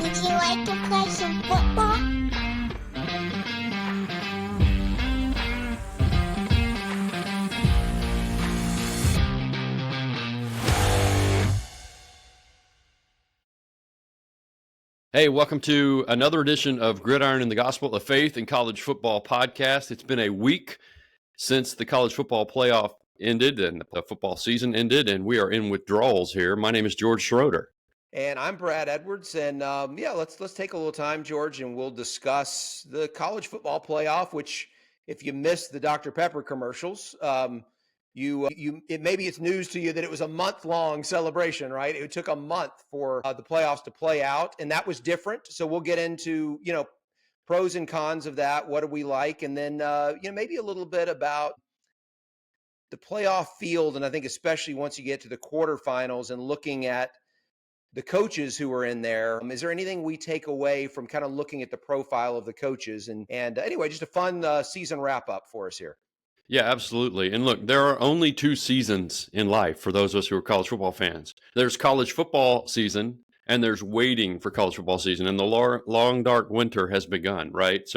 Would you like to play some football? Hey, welcome to another edition of Gridiron and the Gospel of Faith and College Football Podcast. It's been a week since the college football playoff ended and the football season ended, and we are in withdrawals here. My name is George Schroeder. And I'm Brad Edwards, and let's take a little time, George, and we'll discuss the college football playoff. Which, if you missed the Dr. Pepper commercials, maybe it's news to you that it was a month-long celebration, right? It took a month for the playoffs to play out, and that was different. So we'll get into pros and cons of that. What do we like, and then maybe a little bit about the playoff field, and I think especially once you get to the quarterfinals and looking at the coaches who are in there. Is there anything we take away from kind of looking at the profile of the coaches? And anyway, just a fun season wrap up for us here. Yeah, absolutely. And look, there are only two seasons in life for those of us who are college football fans. There's college football season, and there's waiting for college football season. And the long dark winter has begun, right?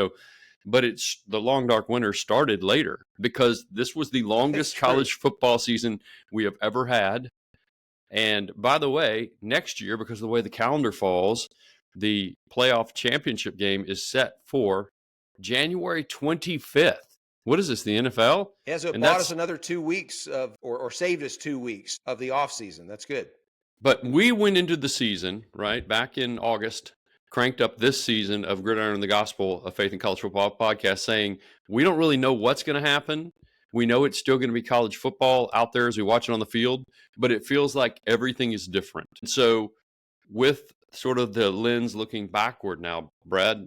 But it's the long dark winter started later because this was the longest college football season we have ever had. And by the way, next year, because of the way the calendar falls, the playoff championship game is set for January 25th. What is this, the NFL? Yeah, so it bought us another 2 weeks or saved us 2 weeks of the offseason. That's good. But we went into the season, right, back in August, cranked up this season of Gridiron and the Gospel of Faith and College Football podcast saying we don't really know what's going to happen. We know it's still going to be college football out there as we watch it on the field, but it feels like everything is different. And so with sort of the lens looking backward now, Brad,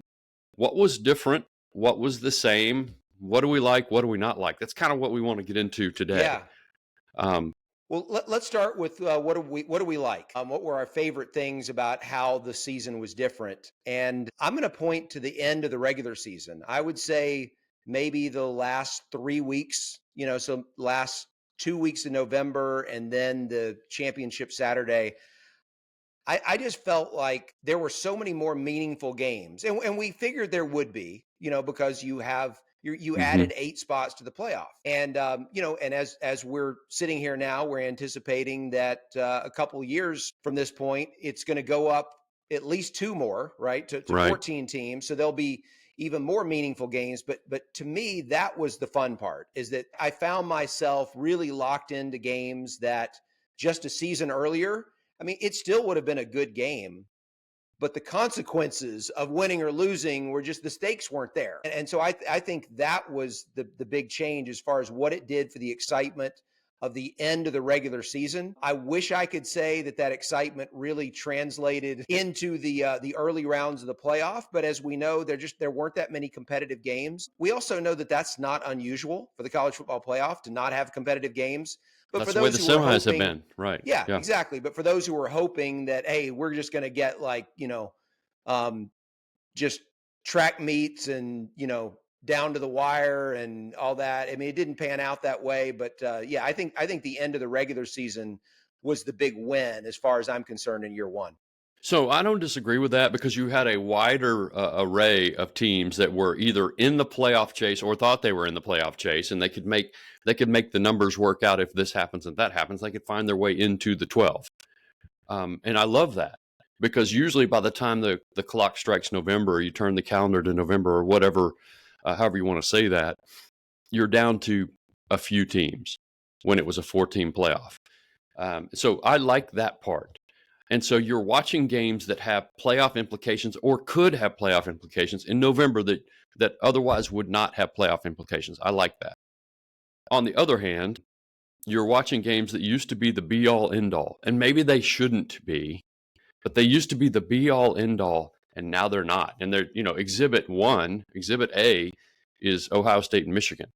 what was different? What was the same? What do we like? What do we not like? That's kind of what we want to get into today. Yeah. Well, let's start with what do we like? What were our favorite things about how the season was different? And I'm going to point to the end of the regular season. I would say maybe the last 3 weeks, so last 2 weeks in November and then the championship Saturday. I just felt like there were so many more meaningful games, and we figured there would be, because you added 8 spots to the playoff, and and as we're sitting here now, we're anticipating that a couple years from this point, it's going to go up at least 2 more, right, to 14 teams, so there'll be even more meaningful games. But to me, that was the fun part, is that I found myself really locked into games that just a season earlier, I mean, it still would have been a good game, but the consequences of winning or losing were just, the stakes weren't there. And so I think that was the big change as far as what it did for the excitement of the end of the regular season. I wish I could say that excitement really translated into the early rounds of the playoff, but as we know, there weren't that many competitive games. We also know that that's not unusual for the college football playoff to not have competitive games. But that's for those the way the semis have been, right? Yeah, exactly. But for those who were hoping that, hey, we're just going to get just track meets and, down to the wire and all that. I mean, it didn't pan out that way, but I think the end of the regular season was the big win as far as I'm concerned in year one. So I don't disagree with that because you had a wider array of teams that were either in the playoff chase or thought they were in the playoff chase, and they could make the numbers work out. If this happens and that happens, they could find their way into the 12. And I love that, because usually by the time the clock strikes November, you turn the calendar to November or whatever, however you want to say that, you're down to a few teams when it was a 4-team playoff. So I like that part. And so you're watching games that have playoff implications or could have playoff implications in November that otherwise would not have playoff implications. I like that. On the other hand, you're watching games that used to be the be-all, end-all, and maybe they shouldn't be, but they used to be the be-all, end-all, and now they're not. And they're, Exhibit A is Ohio State and Michigan.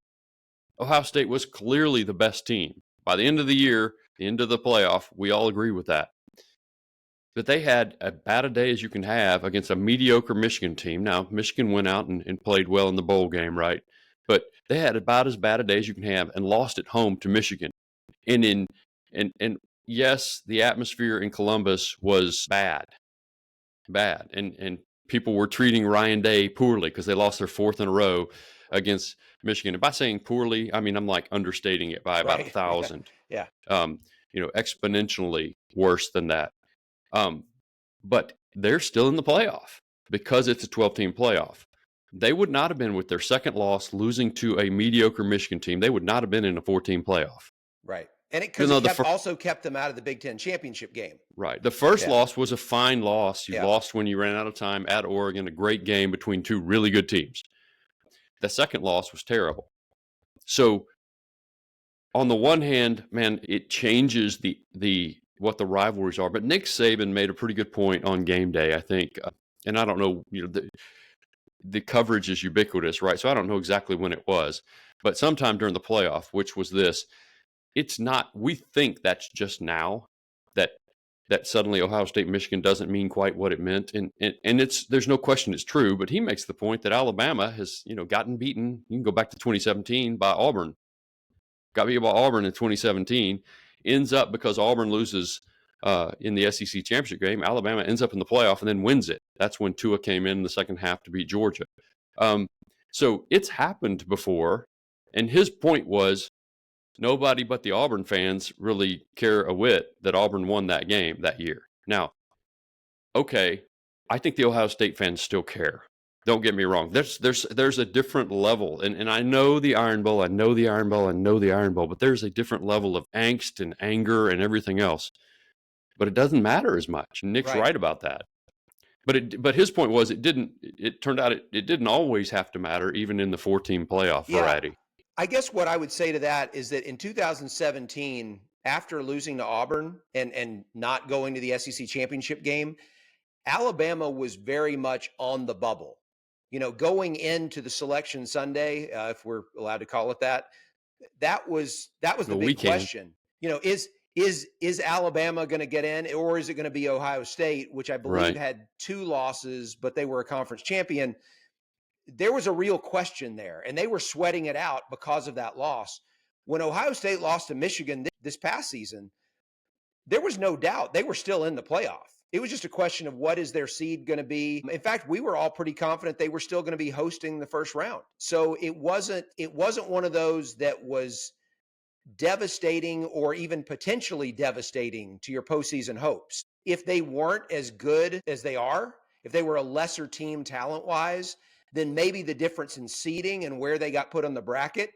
Ohio State was clearly the best team. By the end of the year, the end of the playoff, we all agree with that. But they had as bad a day as you can have against a mediocre Michigan team. Now, Michigan went out and played well in the bowl game, right? But they had about as bad a day as you can have and lost at home to Michigan. And yes, the atmosphere in Columbus was bad. bad. And people were treating Ryan Day poorly because they lost their fourth in a row against Michigan. And by saying poorly, I mean, I'm like understating it by about Right. Yeah. 1,000, Yeah. exponentially worse than that. But they're still in the playoff because it's a 12-team playoff. They would not have been, with their second loss, losing to a mediocre Michigan team. They would not have been in a 14 playoff. Right. And Even because though it also kept them out of the Big Ten championship game. Right. The first Yeah. loss was a fine loss. You Yeah. lost when you ran out of time at Oregon, a great game between two really good teams. The second loss was terrible. So on the one hand, man, it changes the what the rivalries are. But Nick Saban made a pretty good point on game day, I think. And I don't know, the coverage is ubiquitous, right? So I don't know exactly when it was, but sometime during the playoff, which was this. It's not, we think that's just now that suddenly Ohio State, Michigan doesn't mean quite what it meant. And it's, there's no question it's true, but he makes the point that Alabama has, gotten beaten. You can go back to 2017 by Auburn, got beat by Auburn in 2017, ends up, because Auburn loses in the SEC championship game, Alabama ends up in the playoff and then wins it. That's when Tua came in the second half to beat Georgia. So it's happened before. And his point was, nobody but the Auburn fans really care a whit that Auburn won that game that year. Now, okay, I think the Ohio State fans still care. Don't get me wrong. There's a different level, and I know the Iron Bowl, but there's a different level of angst and anger and everything else. But it doesn't matter as much. Nick's right about that. But his point was, it turned out it didn't always have to matter, even in the 14 playoff variety. I guess what I would say to that is that in 2017, after losing to Auburn and not going to the SEC championship game, Alabama was very much on the bubble. Going into the Selection Sunday, if we're allowed to call it that, that was the big question. Is Alabama going to get in, or is it going to be Ohio State, which I believe had 2 losses, but they were a conference champion? There was a real question there, and they were sweating it out because of that loss. When Ohio State lost to Michigan this past season, there was no doubt they were still in the playoff. It was just a question of what is their seed going to be. In fact, we were all pretty confident they were still going to be hosting the first round. So it wasn't one of those that was devastating or even potentially devastating to your postseason hopes. If they weren't as good as they are, if they were a lesser team talent-wise, then maybe the difference in seeding and where they got put on the bracket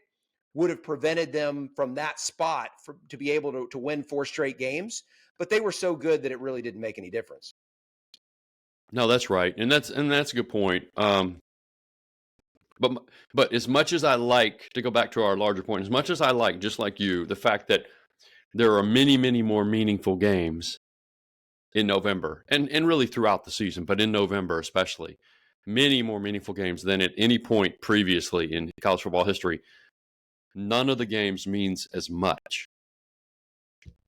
would have prevented them from that spot to be able to win 4 straight games. But they were so good that it really didn't make any difference. No, that's right. And that's a good point. But as much as I like, to go back to our larger point, as much as I like, just like you, the fact that there are many, many more meaningful games in November and really throughout the season, but in November especially, many more meaningful games than at any point previously in college football history. None of the games means as much,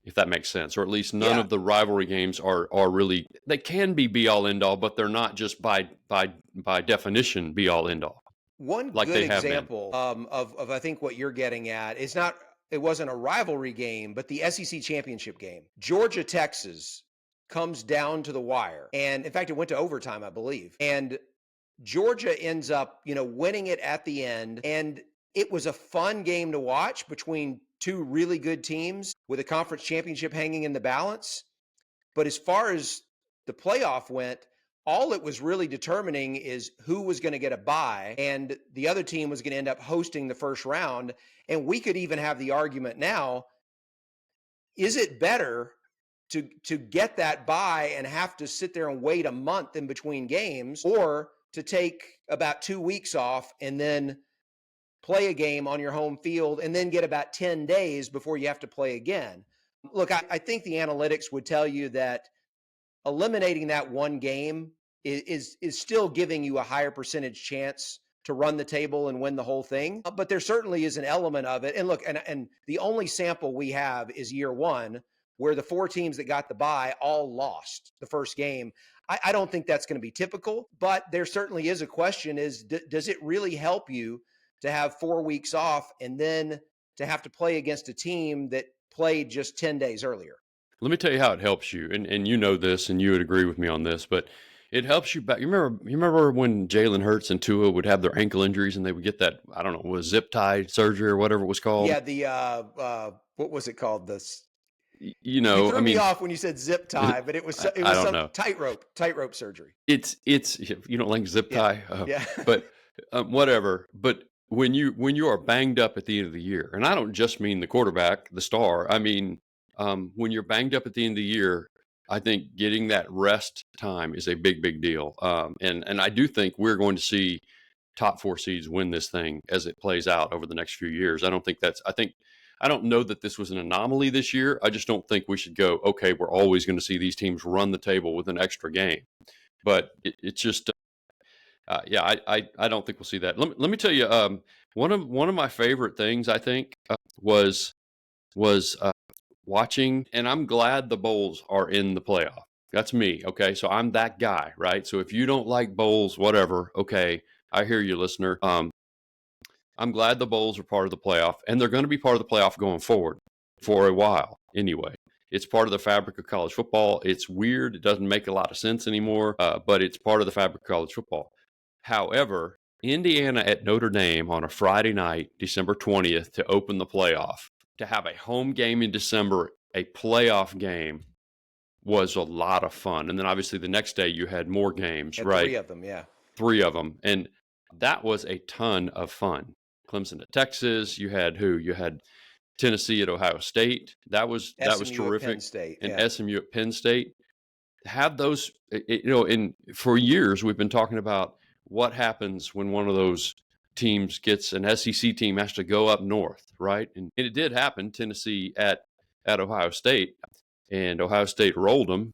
if that makes sense, or at least none of the rivalry games are really, they can be all end all, but they're not just by definition be all end all. One good example of I think what you're getting at is it wasn't a rivalry game, but the SEC championship game. Georgia, Texas comes down to the wire. And in fact, it went to overtime, I believe. And Georgia ends up, winning it at the end. And it was a fun game to watch between 2 really good teams with a conference championship hanging in the balance. But as far as the playoff went, all it was really determining is who was going to get a bye, and the other team was going to end up hosting the first round. And we could even have the argument now, is it better to get that bye and have to sit there and wait a month in between games, or to take about 2 weeks off and then play a game on your home field and then get about 10 days before you have to play again? Look, I think the analytics would tell you that eliminating that one game is still giving you a higher percentage chance to run the table and win the whole thing. But there certainly is an element of it. And look, and the only sample we have is year 1, where the 4 teams that got the bye all lost the first game. I don't think that's going to be typical, but there certainly is a question is, does it really help you to have 4 weeks off and then to have to play against a team that played just 10 days earlier? Let me tell you how it helps you. And you know this, and you would agree with me on this, but It helps you back. You remember when Jalen Hurts and Tua would have their ankle injuries and they would get that, I don't know, was zip tie surgery or whatever it was called. Yeah, the what was it called? This You you know, I threw me mean, off when you said zip tie, but it was I don't some know. tightrope surgery. It's you don't like zip Yeah, tie, yeah, but whatever. But when you are banged up at the end of the year, and I don't just mean the quarterback, the star. I mean, when you're banged up at the end of the year, I think getting that rest time is a big deal. And I do think we're going to see top four seeds win this thing as it plays out over the next few years. I don't think that's. I don't know that this was an anomaly this year. I just don't think we should go, okay, we're always going to see these teams run the table with an extra game. But it's just, yeah, I don't think we'll see that. Let me tell you, one of my favorite things I think was watching, and I'm glad the Bowls are in the playoff. That's me, okay? So I'm that guy, right? So if you don't like Bowls, whatever, okay, I hear you, listener. I'm glad the Bowls are part of the playoff, and they're going to be part of the playoff going forward for a while anyway. It's part of the fabric of college football. It's weird. It doesn't make a lot of sense anymore, but it's part of the fabric of college football. However, Indiana at Notre Dame on a Friday night, December 20th, to open the playoff, to have a home game in December, a playoff game, was a lot of fun. And then obviously the next day you had more games, had right? three of them, yeah. Three of them. And that was a ton of fun. Clemson at Texas. You had who? You had Tennessee at Ohio State. That was SMU at Penn terrific. State, And yeah. SMU at Penn State. Have those, for years we've been talking about what happens when one of those teams gets an SEC team has to go up north, right? And it did happen. Tennessee at Ohio State, and Ohio State rolled them.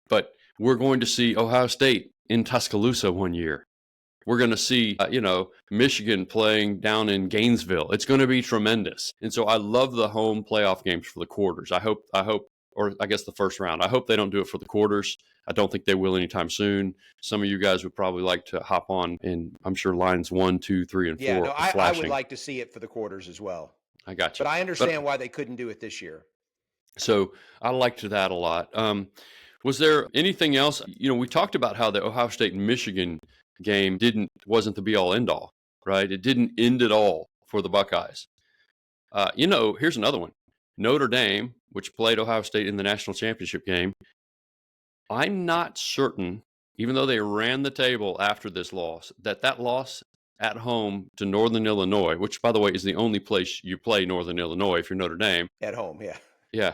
But we're going to see Ohio State in Tuscaloosa one year. We're going to see, Michigan playing down in Gainesville. It's going to be tremendous. And so I love the home playoff games for the quarters. I hope, or I guess the first round. I hope they don't do it for the quarters. I don't think they will anytime soon. Some of you guys would probably like to hop on, and I'm sure lines 1, 2, 3, and 4 Yeah, no, are I flashing. would like to see it for the quarters as well. I got you. But I understand why they couldn't do it this year. So I liked that a lot. Was there anything else? We talked about how the Ohio State and Michigan game wasn't the be all end all, right? It didn't end it all for the Buckeyes. Here's another one. Notre Dame, which played Ohio State in the national championship game. I'm not certain, even though they ran the table after this loss, that loss at home to Northern Illinois, which by the way is the only place you play Northern Illinois if you're Notre Dame. At home, yeah. Yeah.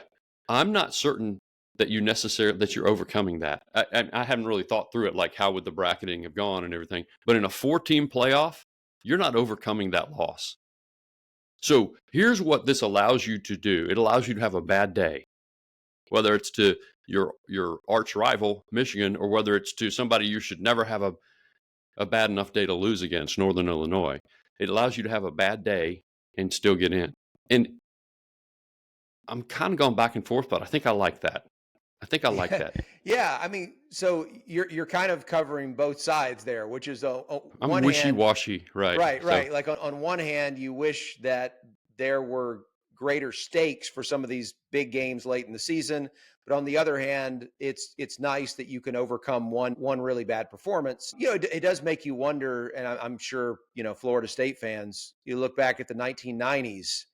I'm not certain that you're overcoming that. I haven't really thought through it, like how would the bracketing have gone and everything. But in a 4-team playoff, you're not overcoming that loss. So here's what this allows you to do. It allows you to have a bad day, whether it's to your arch rival, Michigan, or whether it's to somebody you should never have a bad enough day to lose against, Northern Illinois. It allows you to have a bad day and still get in. And I'm kind of going back and forth, but I think I like that. Yeah, I mean, so you're kind of covering both sides there, which is I'm one wishy-washy, right? Right. So, Like on one hand, you wish that there were greater stakes for some of these big games late in the season, but on the other hand, it's nice that you can overcome one really bad performance. It does make you wonder, and I'm sure Florida State fans, you look back at the 1990s,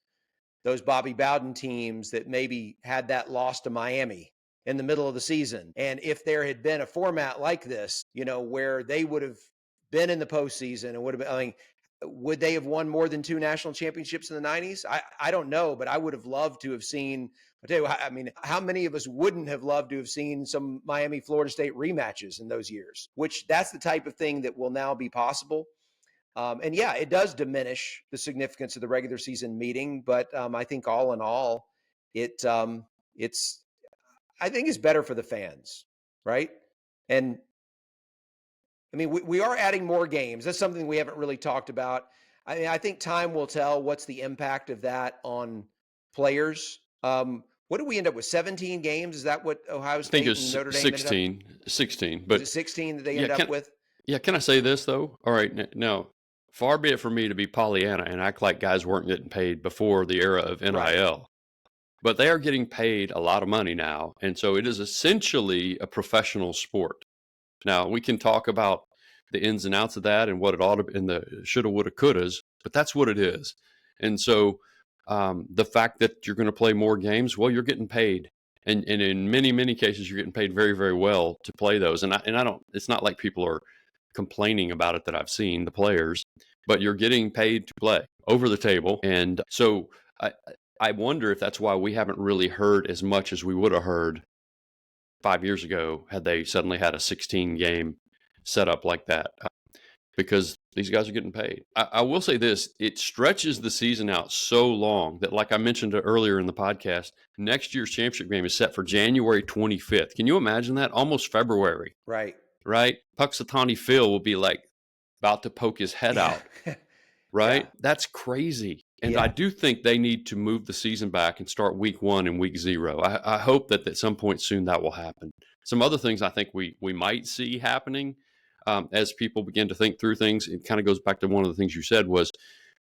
those Bobby Bowden teams that maybe had that loss to Miami in the middle of the season. And if there had been a format like this, where they would have been in the postseason and would have been, would they have won more than 2 national championships in the 90s? I don't know, but I would have loved to have seen, I tell you, I mean, how many of us wouldn't have loved to have seen some Miami, Florida State rematches in those years, which that's the type of thing that will now be possible. And yeah, it does diminish the significance of the regular season meeting, but I think all in all, it's I think it's better for the fans, right? And I mean, we are adding more games. That's something we haven't really talked about. I mean, I think time will tell what's the impact of that on players. What did we end up with? 17 games? Is that what Ohio State I think and Notre Dame 16, was but it 16 that they ended up with? Yeah, can I say this though? All right, now, far be it from me to be Pollyanna and act like guys weren't getting paid before the era of NIL. Right. But they are getting paid a lot of money now, and so it is essentially a professional sport. Now we can talk about the ins and outs of that and what it ought to and the shoulda, woulda, couldas, but that's what it is. And so the fact that you're going to play more games, well, you're getting paid. And in many, many cases, you're getting paid very, very well to play those. And I don't, it's not like people are complaining about it that I've seen, the players, but you're getting paid to play over the table. And so I wonder if that's why we haven't really heard as much as we would have heard 5 years ago had they suddenly had a 16 game setup like that, because these guys are getting paid. I will say this, it stretches the season out so long that, like I mentioned earlier in the podcast, next year's championship game is set for January 25th. Can you imagine that? Almost February. Right. Puxatawny Phil will be like about to poke his head out. Right? Yeah. That's crazy. And Yeah. I do think they need to move the season back and start week 1 and week 0. I hope that at some point soon that will happen. Some other things I think we might see happening as people begin to think through things. It kind of goes back to one of the things you said was,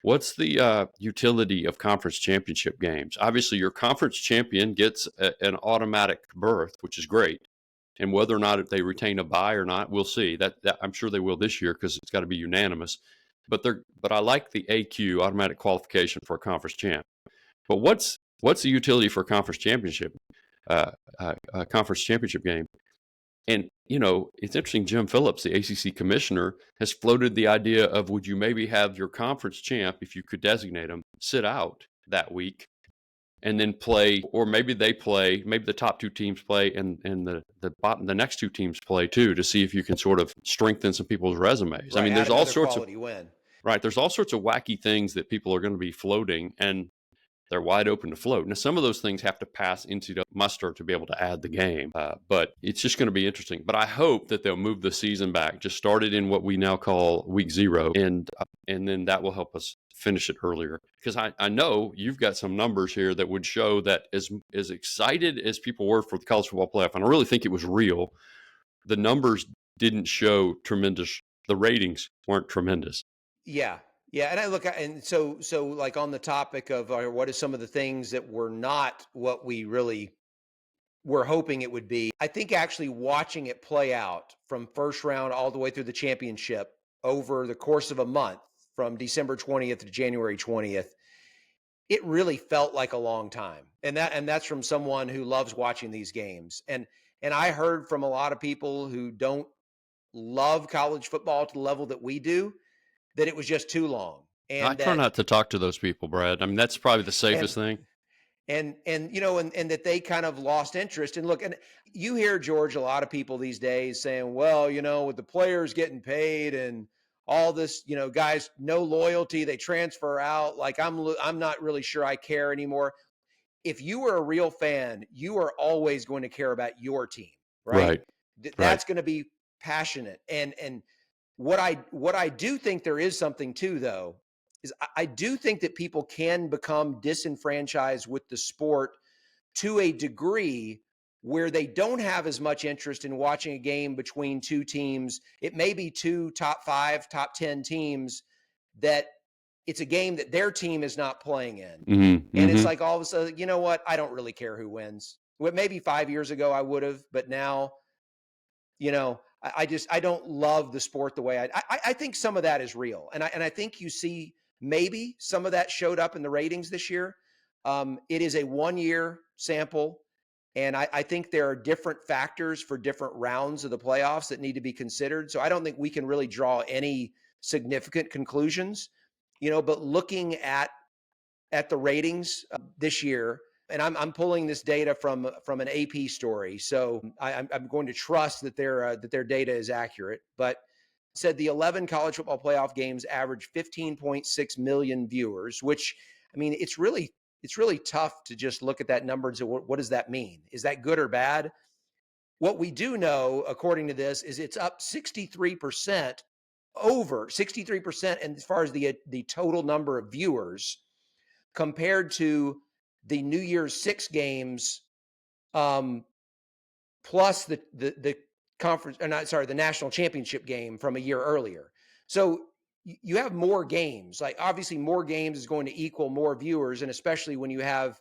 what's the utility of conference championship games? Obviously, your conference champion gets an automatic berth, which is great. And whether or not if they retain a bye or not, we'll see. That I'm sure they will this year because it's got to be unanimous. But I like the AQ, automatic qualification for a conference champ. But what's the utility for a conference championship game? And it's interesting. Jim Phillips, the ACC commissioner, has floated the idea of, would you maybe have your conference champ, if you could designate them, sit out that week and then play, or maybe they play, maybe the top 2 teams play and the next 2 teams play too, to see if you can sort of strengthen some people's resumes. Right. I mean, there's all sorts of win. Right. There's all sorts of wacky things that people are going to be floating, and they're wide open to float. Now, some of those things have to pass into the muster to be able to add the game, but it's just going to be interesting. But I hope that they'll move the season back, just start it in what we now call week 0, and then that will help us finish it earlier. Because I know you've got some numbers here that would show that as excited as people were for the college football playoff, and I really think it was real, the numbers didn't show tremendous. The ratings weren't tremendous. Yeah. Yeah. And I look at, and so like on the topic of what are some of the things that were not what we really were hoping it would be, I think actually watching it play out from first round all the way through the championship over the course of a month from December 20th to January 20th, it really felt like a long time. And that's from someone who loves watching these games. And I heard from a lot of people who don't love college football to the level that we do, that it was just too long. And I try not to talk to those people, Brad. I mean, that's probably the safest thing. And that they kind of lost interest. And look, and you hear, George, a lot of people these days saying, well, with the players getting paid and all this, guys, no loyalty, they transfer out. Like, I'm not really sure I care anymore. If you were a real fan, you are always going to care about your team, right? That's going to be passionate. And what I do think there is something too, though, is I do think that people can become disenfranchised with the sport to a degree where they don't have as much interest in watching a game between 2 teams. It may be 2 top 5, top 10 teams that it's a game that their team is not playing in. Mm-hmm, and it's like all of a sudden, you know what? I don't really care who wins. Well, maybe 5 years ago I would have, but now, I don't love the sport the way I think some of that is real. And I think you see maybe some of that showed up in the ratings this year. It is a 1-year sample. And I think there are different factors for different rounds of the playoffs that need to be considered. So I don't think we can really draw any significant conclusions, but looking at the ratings this year, and I'm pulling this data from an AP story, so I'm going to trust that their data is accurate. But it said the 11 college football playoff games averaged 15.6 million viewers, which, I mean, it's really tough to just look at that number and say, what does that mean? Is that good or bad? What we do know, according to this, is it's up 63%, over 63%, and as far as the total number of viewers compared to the New Year's 6 games, plus the conference, or not, sorry, the national championship game from a year earlier. So you have more games. Like, obviously more games is going to equal more viewers, and especially when you have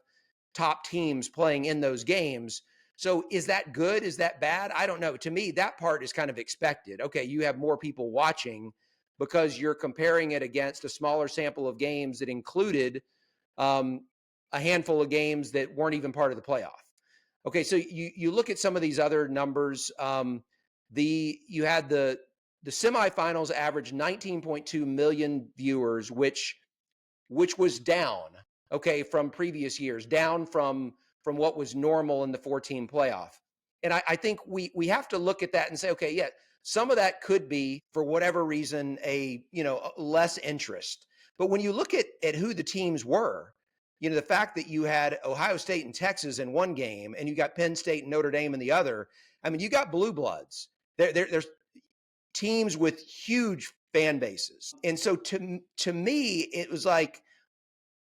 top teams playing in those games. So is that good? Is that bad? I don't know. To me, that part is kind of expected. Okay, you have more people watching because you're comparing it against a smaller sample of games that included um, a handful of games that weren't even part of the playoff. Okay, so you look at some of these other numbers. You had the semifinals averaged 19.2 million viewers, which was down, okay, from previous years, down from what was normal in the 14 playoff. And I think we have to look at that and say, okay, yeah, some of that could be for whatever reason less interest. But when you look at who the teams were, the fact that you had Ohio State and Texas in one game, and you got Penn State and Notre Dame in the other. I mean, you got blue bloods. There's teams with huge fan bases, and so to me, it was like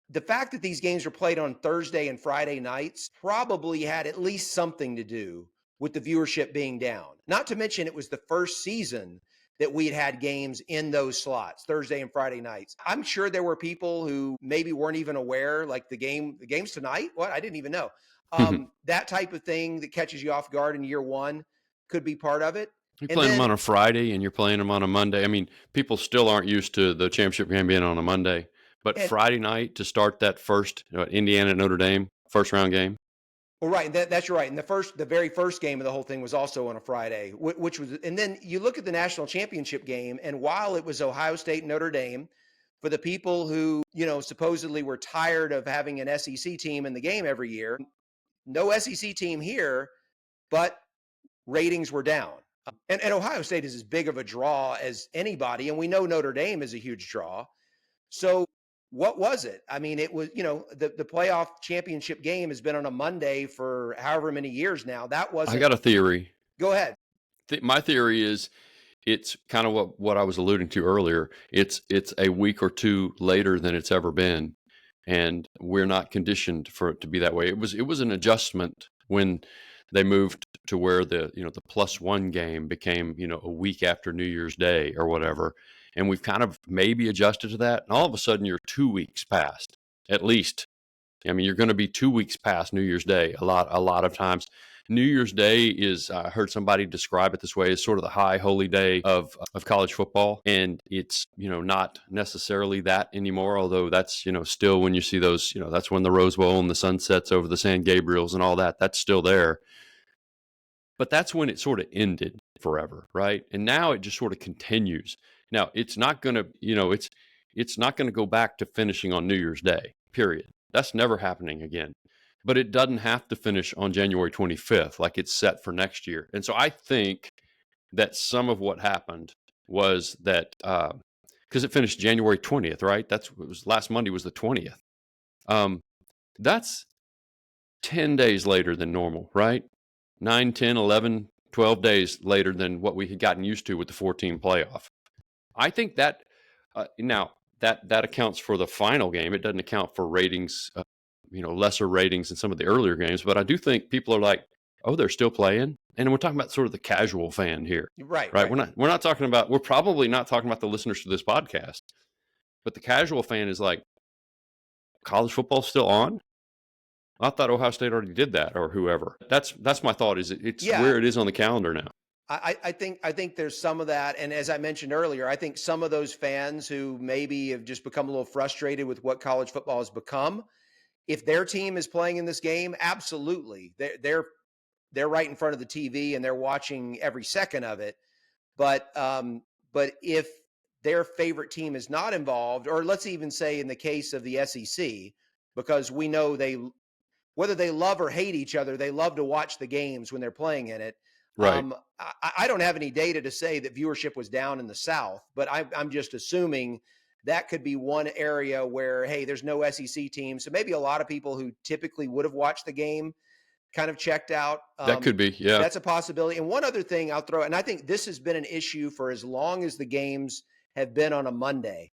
the fact that these games were played on Thursday and Friday nights probably had at least something to do with the viewership being down. Not to mention, it was the first season that we had games in those slots, Thursday and Friday nights. I'm sure there were people who maybe weren't even aware, like the game's tonight. What? I didn't even know. That type of thing that catches you off guard in year one could be part of it. You're playing them on a Friday and you're playing them on a Monday. I mean, people still aren't used to the championship game being on a Monday, but Friday night to start that first Indiana Notre Dame first round game. Well, right, and that's right. And the very first game of the whole thing was also on a Friday, which was. And then you look at the national championship game, and while it was Ohio State and Notre Dame, for the people who supposedly were tired of having an SEC team in the game every year, no SEC team here, but ratings were down. And Ohio State is as big of a draw as anybody, and we know Notre Dame is a huge draw. So what was it? I mean, it was, the playoff championship game has been on a Monday for however many years now. That wasn't. I got a theory. Go ahead. My theory is it's kind of what I was alluding to earlier. It's a week or two later than it's ever been, and we're not conditioned for it to be that way. It was an adjustment when they moved to where the +1 game became a week after New Year's Day or whatever. And we've kind of maybe adjusted to that. And all of a sudden, you're 2 weeks past, at least. I mean, you're going to be 2 weeks past New Year's Day a lot of times. New Year's Day is, I heard somebody describe it this way, as sort of the high holy day of college football. And it's, not necessarily that anymore, although that's, still when you see those, that's when the Rose Bowl and the sun sets over the San Gabriels and all that, that's still there. But that's when it sort of ended forever, right? And now it just sort of continues. Now, it's not going to, it's not going to go back to finishing on New Year's Day, period. That's never happening again. But it doesn't have to finish on January 25th like it's set for next year. And so I think that some of what happened was that, because it finished January 20th, right? Last Monday was the 20th. That's 10 days later than normal, right? 9, 10, 11, 12 days later than what we had gotten used to with the 14 playoff. I think that now that accounts for the final game. It doesn't account for ratings, lesser ratings in some of the earlier games. But I do think people are like, oh, they're still playing. And we're talking about sort of the casual fan here. Right. We're probably not talking about the listeners to this podcast. But the casual fan is like, college football's still on? I thought Ohio State already did that, or whoever. That's my thought. It's where it is on the calendar now. I think there's some of that. And as I mentioned earlier, I think some of those fans who maybe have just become a little frustrated with what college football has become, if their team is playing in this game, absolutely. They're right in front of the TV and they're watching every second of it. But if their favorite team is not involved, or let's even say in the case of the SEC, because we know whether they love or hate each other, they love to watch the games when they're playing in it. Right. I don't have any data to say that viewership was down in the South, but I'm just assuming that could be one area where, hey, there's no SEC team. So maybe a lot of people who typically would have watched the game kind of checked out. That could be, yeah. That's a possibility. And one other thing I'll throw, and I think this has been an issue for as long as the games have been on a Monday,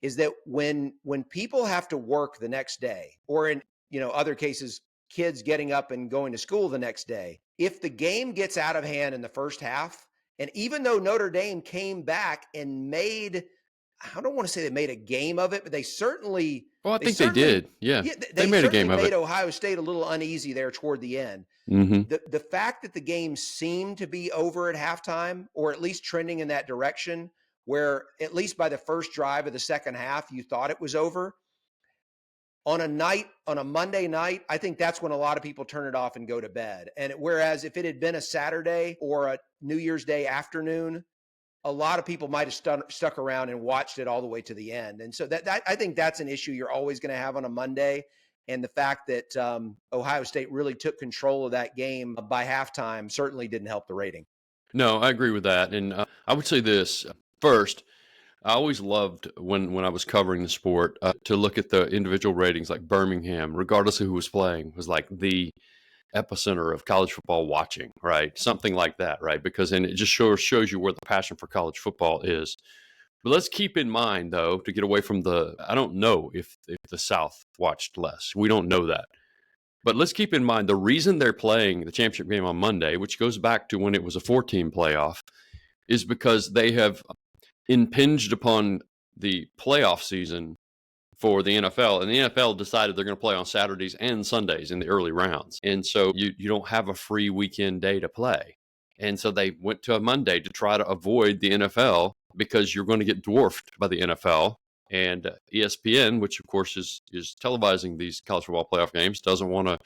is that when people have to work the next day, or in other cases, kids getting up and going to school the next day, if the game gets out of hand in the first half, and even though Notre Dame came back and made I don't want to say they made a game of it, but they certainly, Well, I think they did. Yeah. yeah, They they made a certainly game of made it. Ohio State a little uneasy there toward the end. Hmm. The fact that the game seemed to be over at halftime, or at least trending in that direction, where at least by the first drive of the second half, you thought it was over. On a Monday night, I think that's when a lot of people turn it off and go to bed. And whereas if it had been a Saturday or a New Year's Day afternoon, a lot of people might have stuck around and watched it all the way to the end. And so that I think that's an issue you're always going to have on a Monday. And the fact that Ohio State really took control of that game by halftime certainly didn't help the rating. No, I agree with that. And I would say this first. I always loved when I was covering the sport to look at the individual ratings, like Birmingham, regardless of who was playing, was like the epicenter of college football watching, right? Something like that, right? Because then it just shows you where the passion for college football is. But let's keep in mind, though, to get away from I don't know if the South watched less. We don't know that. But let's keep in mind the reason they're playing the championship game on Monday, which goes back to when it was a 14 playoff, is because they have impinged upon the playoff season for the NFL, and the NFL decided they're going to play on Saturdays and Sundays in the early rounds. And so you don't have a free weekend day to play. And so they went to a Monday to try to avoid the NFL because you're going to get dwarfed by the NFL. And ESPN, which of course is televising these college football playoff games, doesn't want to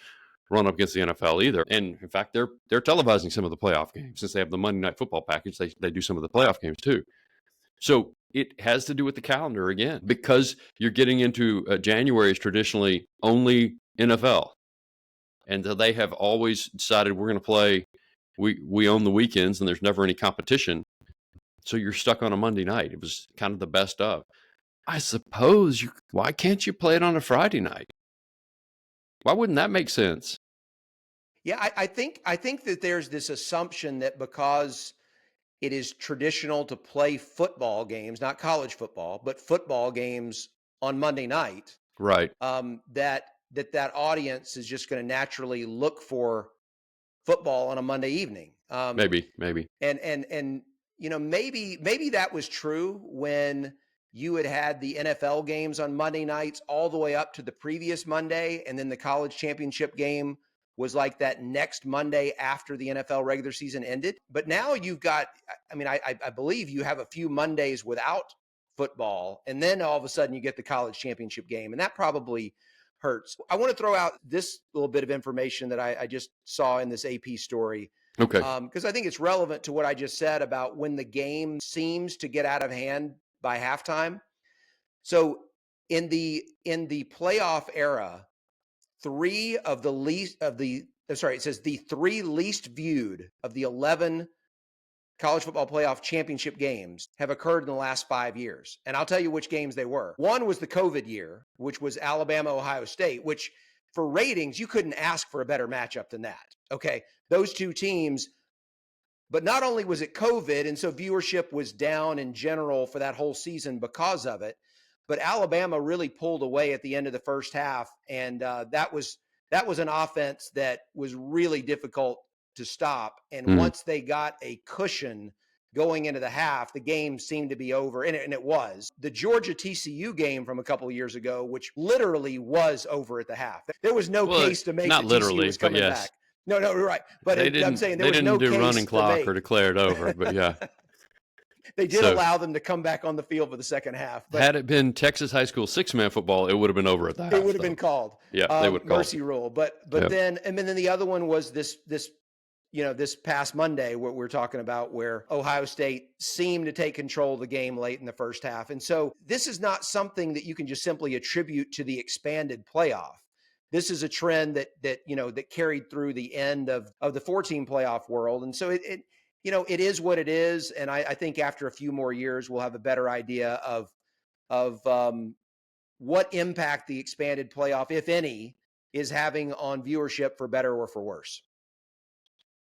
run up against the NFL either. And in fact, they're televising some of the playoff games since they have the Monday Night Football package. They do some of the playoff games too. So it has to do with the calendar again, because you're getting into January is traditionally only NFL. And they have always decided we're going to play, we own the weekends and there's never any competition. So you're stuck on a Monday night. It was kind of the best of. I suppose why can't you play it on a Friday night? Why wouldn't that make sense? Yeah, I think that there's this assumption that because it is traditional to play football games, not college football, but football games on Monday night, Right. that audience is just going to naturally look for football on a Monday evening. Maybe. And maybe that was true when you had the NFL games on Monday nights all the way up to the previous Monday, and then the college championship game was like that next Monday after the NFL regular season ended. But now you've got, I believe you have a few Mondays without football, and then all of a sudden you get the college championship game, and that probably hurts. I want to throw out this little bit of information that I just saw in this AP story. Okay. Because I think it's relevant to what I just said about when the game seems to get out of hand by halftime. So in the playoff era, it says the three least viewed of the 11 college football playoff championship games have occurred in the last 5 years. And I'll tell you which games they were. One was the COVID year, which was Alabama, Ohio State, which for ratings, you couldn't ask for a better matchup than that. Okay. Those two teams, but not only was it COVID, and so viewership was down in general for that whole season because of it, but Alabama really pulled away at the end of the first half. And that was an offense that was really difficult to stop. And once they got a cushion going into the half, the game seemed to be over. And it was. The Georgia TCU game from a couple of years ago, which literally was over at the half. There was no case to make not that literally, TCU was coming but yes. back. No, right. But I'm saying there they was didn't no do case running clock to make. or declare it over, but yeah. They did allow them to come back on the field for the second half. But had it been Texas high school 6-man football, it would have been over at the half. It would have been called. Yeah, they would call mercy rule. But Yep. then the other one was this past Monday, what we're talking about, where Ohio State seemed to take control of the game late in the first half. And so this is not something that you can just simply attribute to the expanded playoff. This is a trend that carried through the end of the 14 playoff world. And so it is what it is. And I think after a few more years, we'll have a better idea of what impact the expanded playoff, if any, is having on viewership, for better or for worse.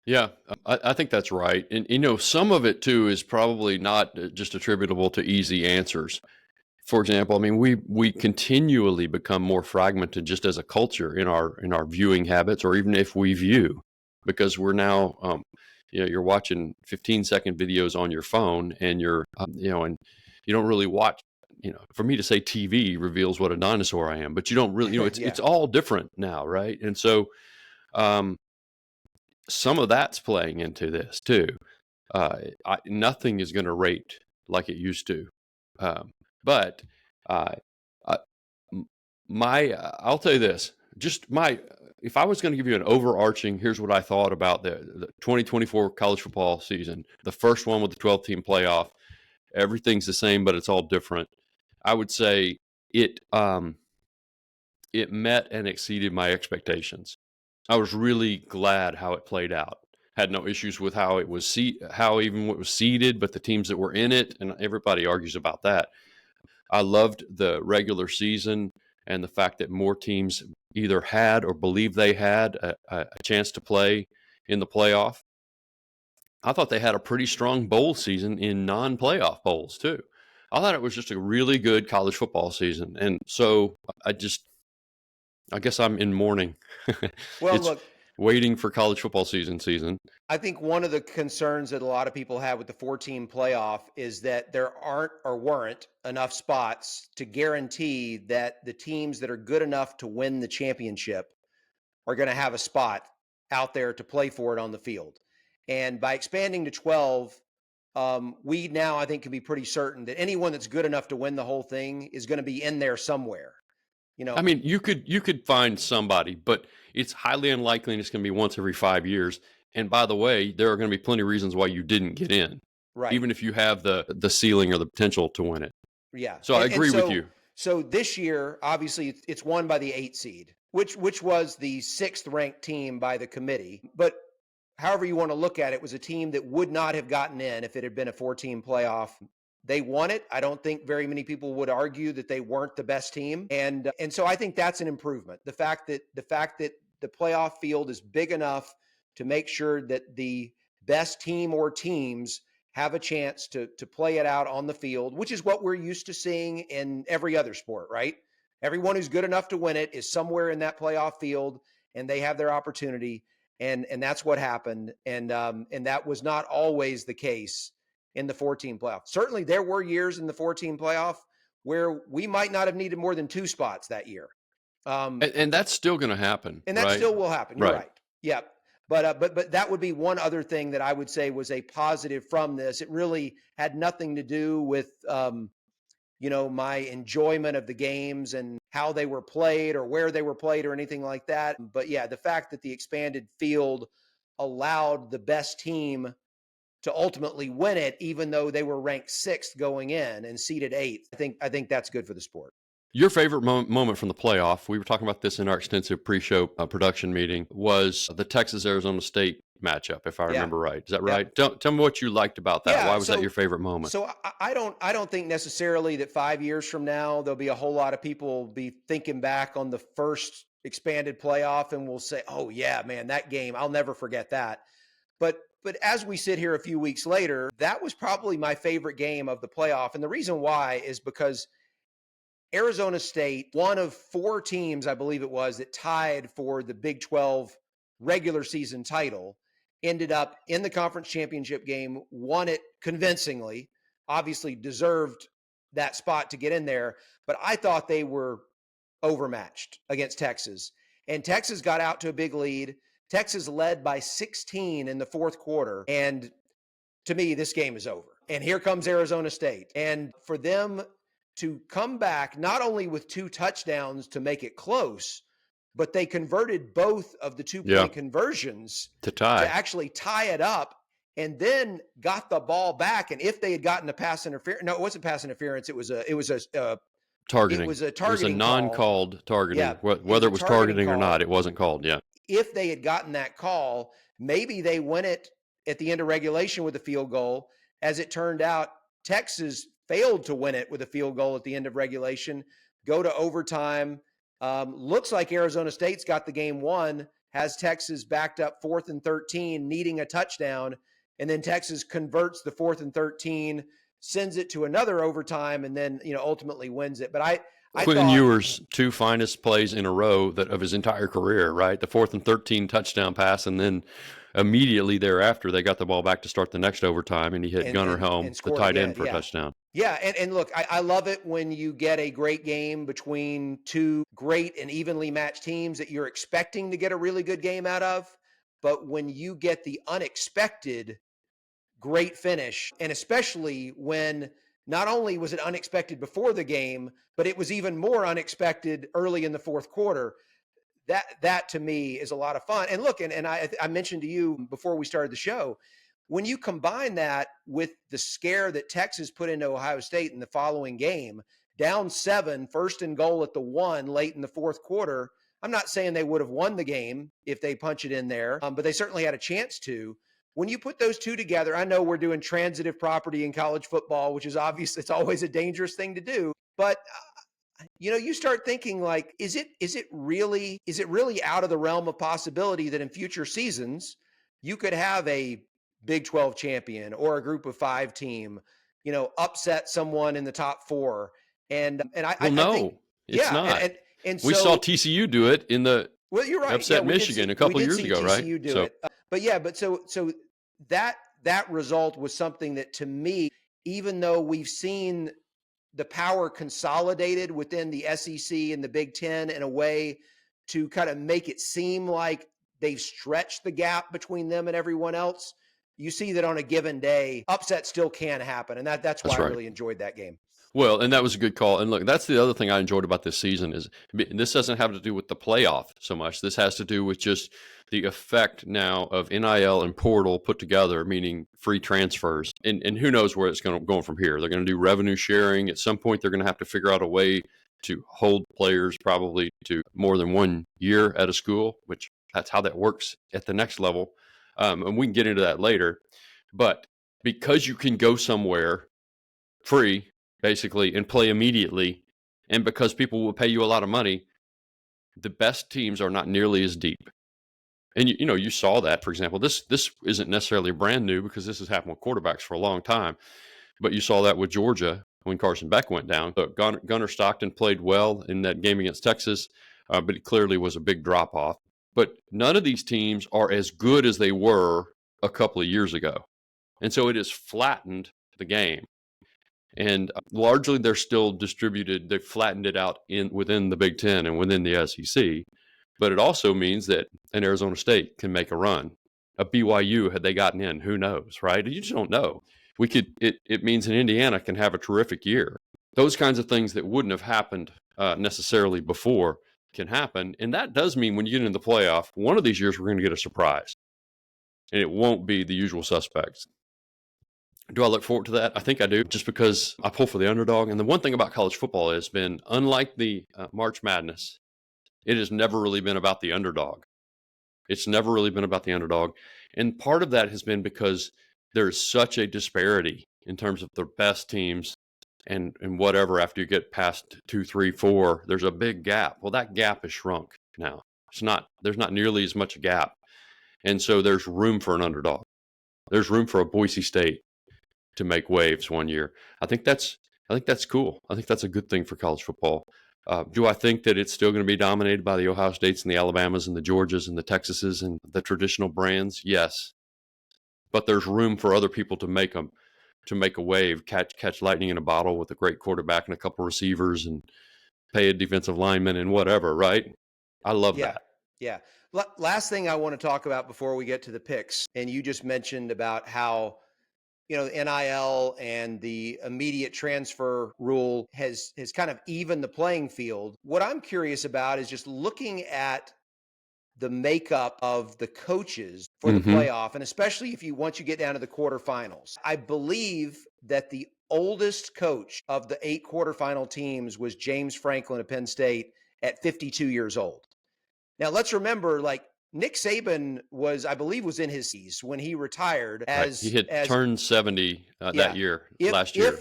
Yeah, I think that's right. And, some of it, too, is probably not just attributable to easy answers. For example, I mean, we continually become more fragmented just as a culture in our viewing habits, or even if we view, because we're now, you're watching 15-second videos on your phone, and and you don't really watch for me to say TV reveals what a dinosaur I am, but you don't really, it's all different now, right? And so some of that's playing into this too. Nothing is going to rate like it used to, but uh, I, I'll tell you this. If I was going to give you an overarching, here's what I thought about the 2024 college football season, the first one with the 12-team playoff. Everything's the same, but it's all different. I would say it met and exceeded my expectations. I was really glad how it played out. Had no issues with how it was how even it was seeded, but the teams that were in it, and everybody argues about that. I loved the regular season and the fact that more teams either had or believed they had a chance to play in the playoff. I thought they had a pretty strong bowl season in non-playoff bowls too. I thought it was just a really good college football season. And so I guess I'm in mourning. Well, it's look, waiting for college football season. I think one of the concerns that a lot of people have with the 4-team playoff is that there aren't or weren't enough spots to guarantee that the teams that are good enough to win the championship are going to have a spot out there to play for it on the field. And by expanding to 12, we now, I think, can be pretty certain that anyone that's good enough to win the whole thing is going to be in there somewhere. I mean, you could find somebody, but it's highly unlikely, and it's going to be once every 5 years. And by the way, there are going to be plenty of reasons why you didn't get in, right? Even if you have the ceiling or the potential to win it. Yeah. So I agree with you. So this year, obviously, it's won by the 8 seed, which was the 6th ranked team by the committee. But however you want to look at it, was a team that would not have gotten in if it had been a 4-team playoff. They won it. I don't think very many people would argue that they weren't the best team. And so I think that's an improvement. The fact that the playoff field is big enough to make sure that the best team or teams have a chance to play it out on the field, which is what we're used to seeing in every other sport, right? Everyone who's good enough to win it is somewhere in that playoff field, and they have their opportunity. And that's what happened. And that was not always the case in the 4-team playoff. Certainly there were years in the 4-team playoff where we might not have needed more than 2 spots that year. And that's still going to happen. And that still will happen. You're right. Yeah. But that would be one other thing that I would say was a positive from this. It really had nothing to do with, my enjoyment of the games and how they were played or where they were played or anything like that. But yeah, the fact that the expanded field allowed the best team to ultimately win it, even though they were ranked 6th going in and seeded 8th. I think that's good for the sport. Your favorite moment from the playoff, we were talking about this in our extensive pre-show production meeting, was the Texas-Arizona State matchup, if I remember right. Is that right? Tell me what you liked about that. Yeah, why was that your favorite moment? So I don't think necessarily that 5 years from now there'll be a whole lot of people be thinking back on the first expanded playoff and will say, "Oh yeah, man, that game, I'll never forget that." But as we sit here a few weeks later, that was probably my favorite game of the playoff. And the reason why is because Arizona State, one of 4 teams, I believe it was, that tied for the Big 12 regular season title, ended up in the conference championship game, won it convincingly, obviously deserved that spot to get in there. But I thought they were overmatched against Texas. And Texas got out to a big lead. Texas led by 16 in the 4th quarter. And to me, this game is over. And here comes Arizona State. And for them to come back, not only with 2 touchdowns to make it close, but they converted both of the 2-point conversions to actually tie it up, and then got the ball back. And if they had gotten a pass interference, no, it wasn't pass interference. It was a targeting. It was a targeting. It was a non-called targeting. Yeah, whether it was targeting or not, it wasn't called. Yeah. If they had gotten that call, maybe they win it at the end of regulation with a field goal. As it turned out, Texas failed to win it with a field goal at the end of regulation, go to overtime. Looks like Arizona State's got the game won, has Texas backed up 4th and 13, needing a touchdown. And then Texas converts the 4th and 13, sends it to another overtime, and then, ultimately wins it. But I Quentin Ewers' 2 finest plays in a row of his entire career, right? The 4th and 13 touchdown pass, and then immediately thereafter, they got the ball back to start the next overtime, and he hit Gunnar Helm, the tight end, for a touchdown. Yeah, and look, I love it when you get a great game between two great and evenly matched teams that you're expecting to get a really good game out of. But when you get the unexpected great finish, and especially when not only was it unexpected before the game, but it was even more unexpected early in the fourth quarter. That to me is a lot of fun. And look, and I mentioned to you before we started the show, when you combine that with the scare that Texas put into Ohio State in the following game, down 7, first and goal at the 1 late in the fourth quarter. I'm not saying they would have won the game if they punch it in there, but they certainly had a chance to. When you put those two together, I know we're doing transitive property in college football, which is obvious. It's always a dangerous thing to do, but you start thinking like, is it really out of the realm of possibility that in future seasons you could have a Big 12 champion or a group of 5 team, upset someone in the top 4? And Well, I think, no, it's yeah, not. and We saw so, TCU do it in the well, you're right. Yeah, upset Michigan a we couple did years see ago, right? TCU do So it. But that result was something that to me, even though we've seen the power consolidated within the SEC and the Big Ten in a way to kind of make it seem like they've stretched the gap between them and everyone else. You see that on a given day, upset still can happen. And that's why that's I right. really enjoyed that game. Well, and that was a good call. And look, that's the other thing I enjoyed about this season is this doesn't have to do with the playoff so much. This has to do with just the effect now of NIL and portal put together, meaning free transfers. And who knows where it's going from here. They're going to do revenue sharing. At some point, they're going to have to figure out a way to hold players probably to more than 1 year at a school, which that's how that works at the next level. And we can get into that later. But because you can go somewhere free, basically, and play immediately, and because people will pay you a lot of money, the best teams are not nearly as deep. And you saw that, for example, this isn't necessarily brand new because this has happened with quarterbacks for a long time, but you saw that with Georgia when Carson Beck went down. Gunnar Stockton played well in that game against Texas, but it clearly was a big drop off. But none of these teams are as good as they were a couple of years ago, and so it has flattened the game. And largely, they're still distributed. They've flattened it out within the Big Ten and within the SEC. But it also means that an Arizona State can make a run. A BYU, had they gotten in, who knows, right? You just don't know. It means an Indiana can have a terrific year. Those kinds of things that wouldn't have happened necessarily before can happen. And that does mean when you get into the playoff, one of these years we're going to get a surprise. And it won't be the usual suspects. Do I look forward to that? I think I do, just because I pull for the underdog. And the one thing about college football has been, unlike the March Madness, it has never really been about the underdog. It's never really been about the underdog. And part of that has been because there's such a disparity in terms of the best teams and whatever. After you get past 2, 3, 4, there's a big gap. Well, that gap has shrunk now. There's not nearly as much a gap. And so there's room for an underdog. There's room for a Boise State to make waves one year. I think that's cool. I think that's a good thing for college football. Do I think that it's still going to be dominated by the Ohio States and the Alabamas and the Georgias and the Texases and the traditional brands? Yes, but there's room for other people to make a wave, catch lightning in a bottle with a great quarterback and a couple receivers and pay a defensive lineman and whatever. Right? I love that. Yeah. Last thing I want to talk about before we get to the picks, and you just mentioned about how NIL and the immediate transfer rule has kind of evened the playing field. What I'm curious about is just looking at the makeup of the coaches for the playoff, and especially once you get down to the quarterfinals. I believe that the oldest coach of the 8 quarterfinal teams was James Franklin of Penn State at 52 years old. Now let's remember, Nick Saban was in his 60s when he retired. He had turned 70 that year, last year.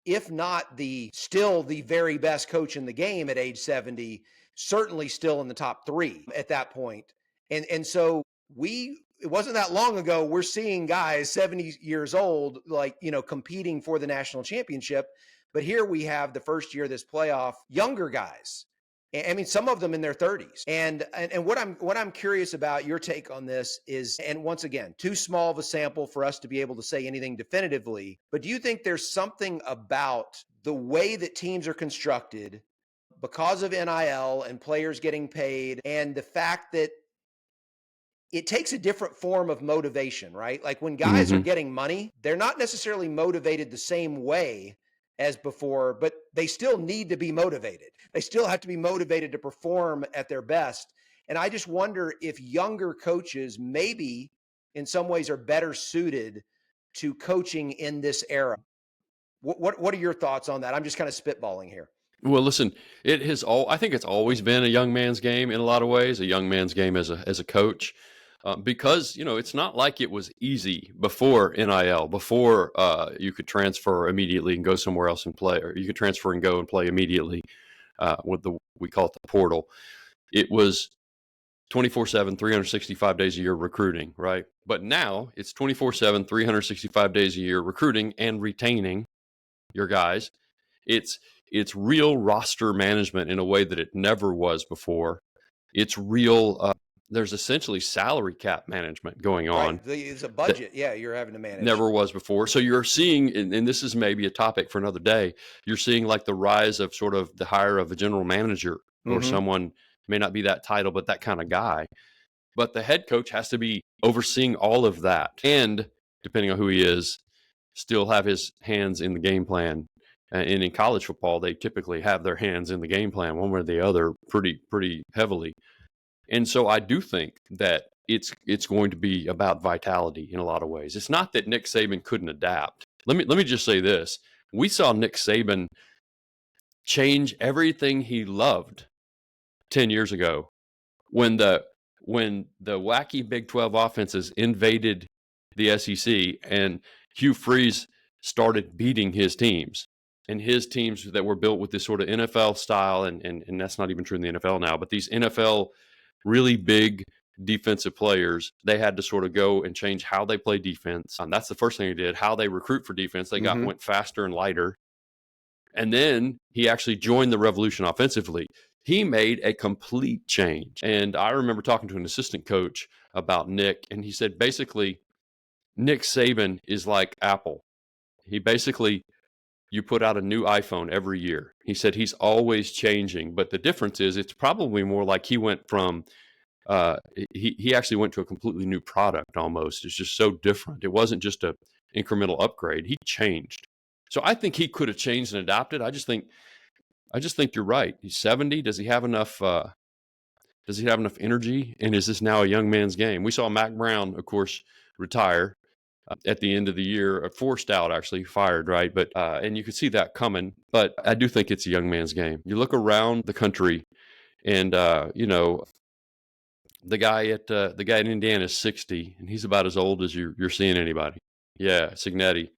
If not the very best coach in the game at age 70, certainly still in the top 3 at that point. And so it wasn't that long ago, we're seeing guys 70 years old, competing for the national championship. But here we have the first year of this playoff, younger guys I mean, some of them in their 30s. And what I'm curious about your take on this is, and once again, too small of a sample for us to be able to say anything definitively, but do you think there's something about the way that teams are constructed because of NIL and players getting paid and the fact that it takes a different form of motivation, right? Like when guys are Mm-hmm. getting money, they're not necessarily motivated the same way as before, but they still need to be motivated. They still have to be motivated to perform at their best. And I just wonder if younger coaches maybe in some ways are better suited to coaching in this era. What are your thoughts on that? I'm just kind of spitballing here. Well, listen, I think it's always been a young man's game in a lot of ways, a young man's game as a coach. Because it's not like it was easy before NIL, before you could transfer immediately and go somewhere else and play, or you could transfer and go and play immediately with we call it the portal. It was 24/7, 365 days a year recruiting, right? But now it's 24/7, 365 days a year recruiting and retaining your guys. It's real roster management in a way that it never was before. It's real. There's essentially salary cap management going on. Right. It's a budget. Yeah, you're having to manage. Never was before. So you're seeing, and this is maybe a topic for another day, you're seeing like the rise of sort of the hire of a general manager or someone, may not be that title, but that kind of guy. But the head coach has to be overseeing all of that. And depending on who he is, still have his hands in the game plan. And in college football, they typically have their hands in the game plan one way or the other pretty heavily. And so I do think that it's going to be about vitality in a lot of ways. It's not that Nick Saban couldn't adapt. Let me just say this. We saw Nick Saban change everything he loved 10 years ago when the wacky Big 12 offenses invaded the SEC and Hugh Freeze started beating his teams. And his teams that were built with this sort of NFL style, and that's not even true in the NFL now, but these NFL really big defensive players, they had to sort of go and change how they play defense. That's the first thing they did, how they recruit for defense. They went faster and lighter. And then he actually joined the revolution offensively. He made a complete change. And I remember talking to an assistant coach about Nick, and he said, basically, Nick Saban is like Apple. He basically, you put out a new iPhone every year. He said he's always changing, but the difference is it's probably more like he went from he actually went to a completely new product almost. It's just so different. It wasn't just a incremental upgrade. He changed. So I think he could have changed and adapted. I just think you're right. He's 70. Does he have enough energy? And is this now a young man's game? We saw Mac Brown, of course, retire at the end of the year, forced out, actually fired, right? But and you could see that coming. But I do think it's a young man's game. You look around the country, and the guy in Indiana is 60, and he's about as old as you're seeing anybody. Yeah, Signetti.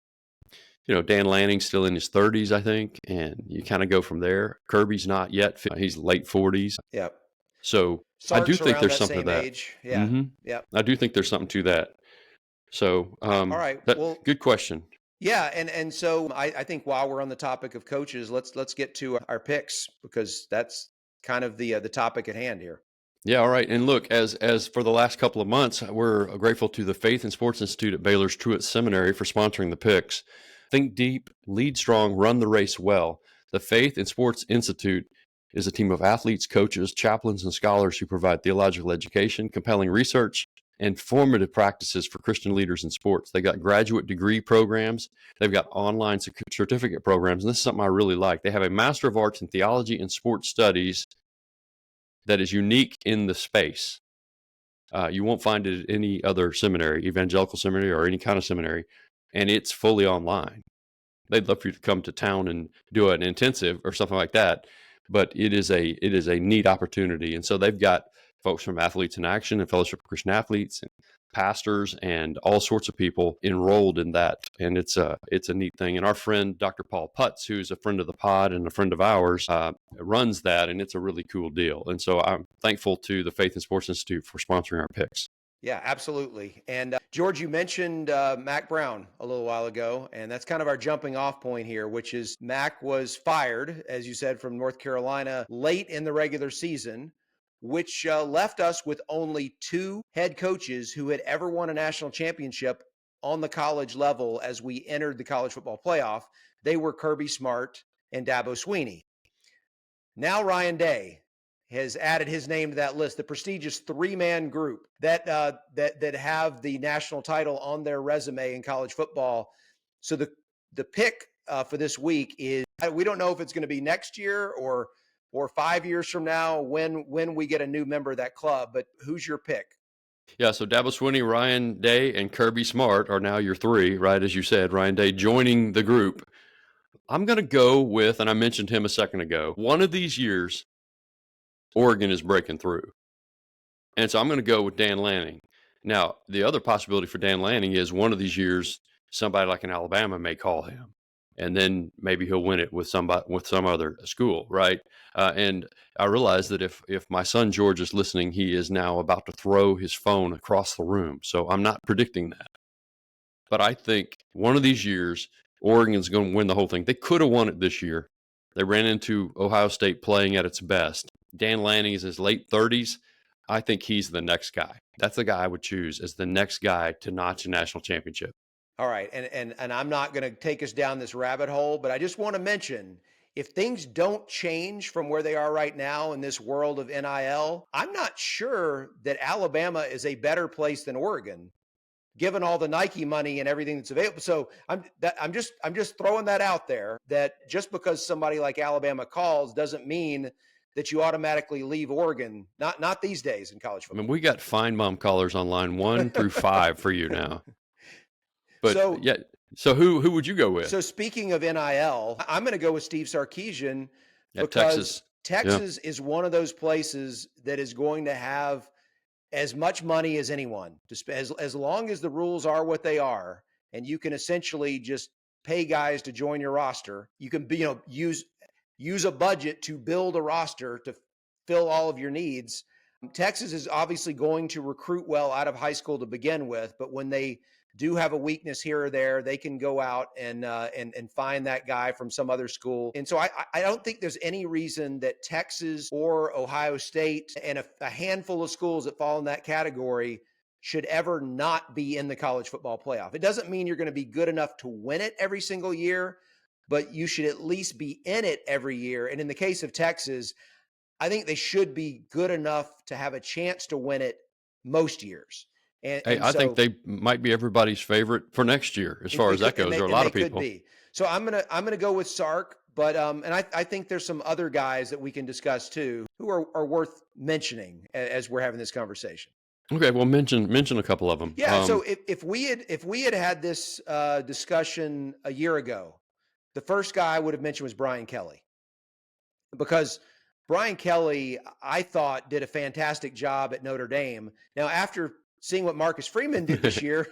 Dan Lanning's still in his 30s, I think, and you kind of go from there. Kirby's not yet; he's late 40s. Yeah. So Sark's I do think there's that something to that. Age. Yeah. Mm-hmm. Yeah. I do think there's something to that. So, all right. Well, good question. Yeah, and so I think while we're on the topic of coaches, let's get to our picks, because that's kind of the topic at hand here. Yeah, all right. And look, as for the last couple of months, we're grateful to the Faith and Sports Institute at Baylor's Truett Seminary for sponsoring the picks. Think deep, lead strong, run the race well. The Faith and Sports Institute is a team of athletes, coaches, chaplains, and scholars who provide theological education, compelling research, and formative practices for Christian leaders in sports. They got graduate degree programs. They've got online certificate programs. And this is something I really like. They have a Master of Arts in Theology and Sports Studies that is unique in the space. You won't find it at any other seminary, evangelical seminary or any kind of seminary, and it's fully online. They'd love for you to come to town and do an intensive or something like that, but it is a neat opportunity. And so they've got folks from Athletes in Action and Fellowship of Christian Athletes and pastors and all sorts of people enrolled in that. And it's a neat thing. And our friend, Dr. Paul Putz, who's a friend of the pod and a friend of ours, runs that. And it's a really cool deal. And so I'm thankful to the Faith and Sports Institute for sponsoring our picks. Yeah, absolutely. And George, you mentioned Mac Brown a little while ago, and that's kind of our jumping off point here, which is Mac was fired, as you said, from North Carolina late in the regular season, which left us with only two head coaches who had ever won a national championship on the college level as we entered the college football playoff. They were Kirby Smart and Dabo Sweeney. Now Ryan Day has added his name to that list, the prestigious three-man group that have the national title on their resume in college football. So the pick for this week is, we don't know if it's going to be next year or 5 years from now when we get a new member of that club. But who's your pick? Yeah, so Dabo Swinney, Ryan Day, and Kirby Smart are now your three, right? As you said, Ryan Day joining the group. I'm going to go with, and I mentioned him a second ago, one of these years, Oregon is breaking through. And so I'm going to go with Dan Lanning. Now, the other possibility for Dan Lanning is one of these years, somebody like an Alabama may call him, and then maybe he'll win it with some other school, right? And I realize that if my son George is listening, he is now about to throw his phone across the room. So I'm not predicting that. But I think one of these years, Oregon's going to win the whole thing. They could have won it this year. They ran into Ohio State playing at its best. Dan Lanning is in his late 30s. I think he's the next guy. That's the guy I would choose as the next guy to notch a national championship. All right. And I'm not going to take us down this rabbit hole, but I just want to mention, if things don't change from where they are right now in this world of NIL, I'm not sure that Alabama is a better place than Oregon, given all the Nike money and everything that's available. So I'm just throwing that out there, that just because somebody like Alabama calls doesn't mean that you automatically leave Oregon. Not these days in college football. I mean, we got fine mom callers on line 1 through 5 for you now. But so who would you go with? So speaking of NIL, I'm going to go with Steve Sarkisian because Texas is one of those places that is going to have as much money as anyone, as long as the rules are what they are, and you can essentially just pay guys to join your roster. You can use a budget to build a roster to fill all of your needs. Texas is obviously going to recruit well out of high school to begin with, but when they do have a weakness here or there, they can go out and find that guy from some other school. And so I don't think there's any reason that Texas or Ohio State and a handful of schools that fall in that category should ever not be in the college football playoff. It doesn't mean you're going to be good enough to win it every single year, but you should at least be in it every year. And in the case of Texas, I think they should be good enough to have a chance to win it most years. I think they might be everybody's favorite for next year, as far as that goes. There are a lot of people. Could be. So I'm gonna go with Sark, but and I think there's some other guys that we can discuss too who are worth mentioning as we're having this conversation. Okay, well, mention a couple of them. Yeah. So if we had this discussion a year ago, the first guy I would have mentioned was Brian Kelly, because Brian Kelly, I thought, did a fantastic job at Notre Dame. Now, after seeing what Marcus Freeman did this year,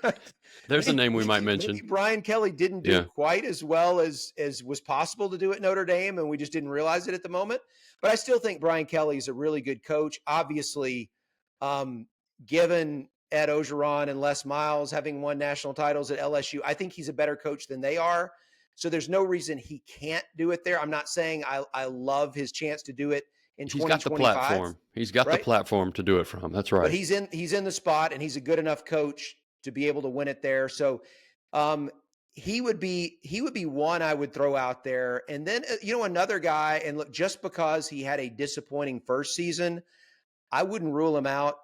there's a name we might mention. Maybe Brian Kelly didn't do quite as well as was possible to do at Notre Dame, and we just didn't realize it at the moment. But I still think Brian Kelly is a really good coach. Obviously, given Ed Ogeron and Les Miles having won national titles at LSU, I think he's a better coach than they are. So there's no reason he can't do it there. I'm not saying I love his chance to do it in 2025. He's got the platform. He's got the platform to do it from. That's right. But he's in the spot, and he's a good enough coach to be able to win it there. So he would be one I would throw out there. And then another guy, and look, just because he had a disappointing first season, I wouldn't rule him out.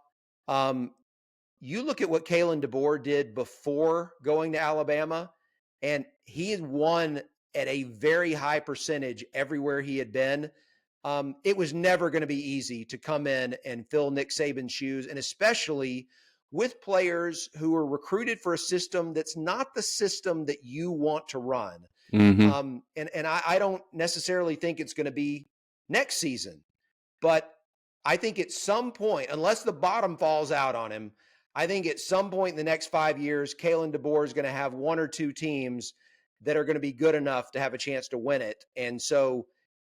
You look at what Kalen DeBoer did before going to Alabama, and he had won at a very high percentage everywhere he had been. It was never going to be easy to come in and fill Nick Saban's shoes, and especially with players who are recruited for a system that's not the system that you want to run. Mm-hmm. And I don't necessarily think it's going to be next season, but I think at some point, unless the bottom falls out on him, I think at some point in the next 5 years, Kalen DeBoer is going to have one or two teams that are going to be good enough to have a chance to win it. And so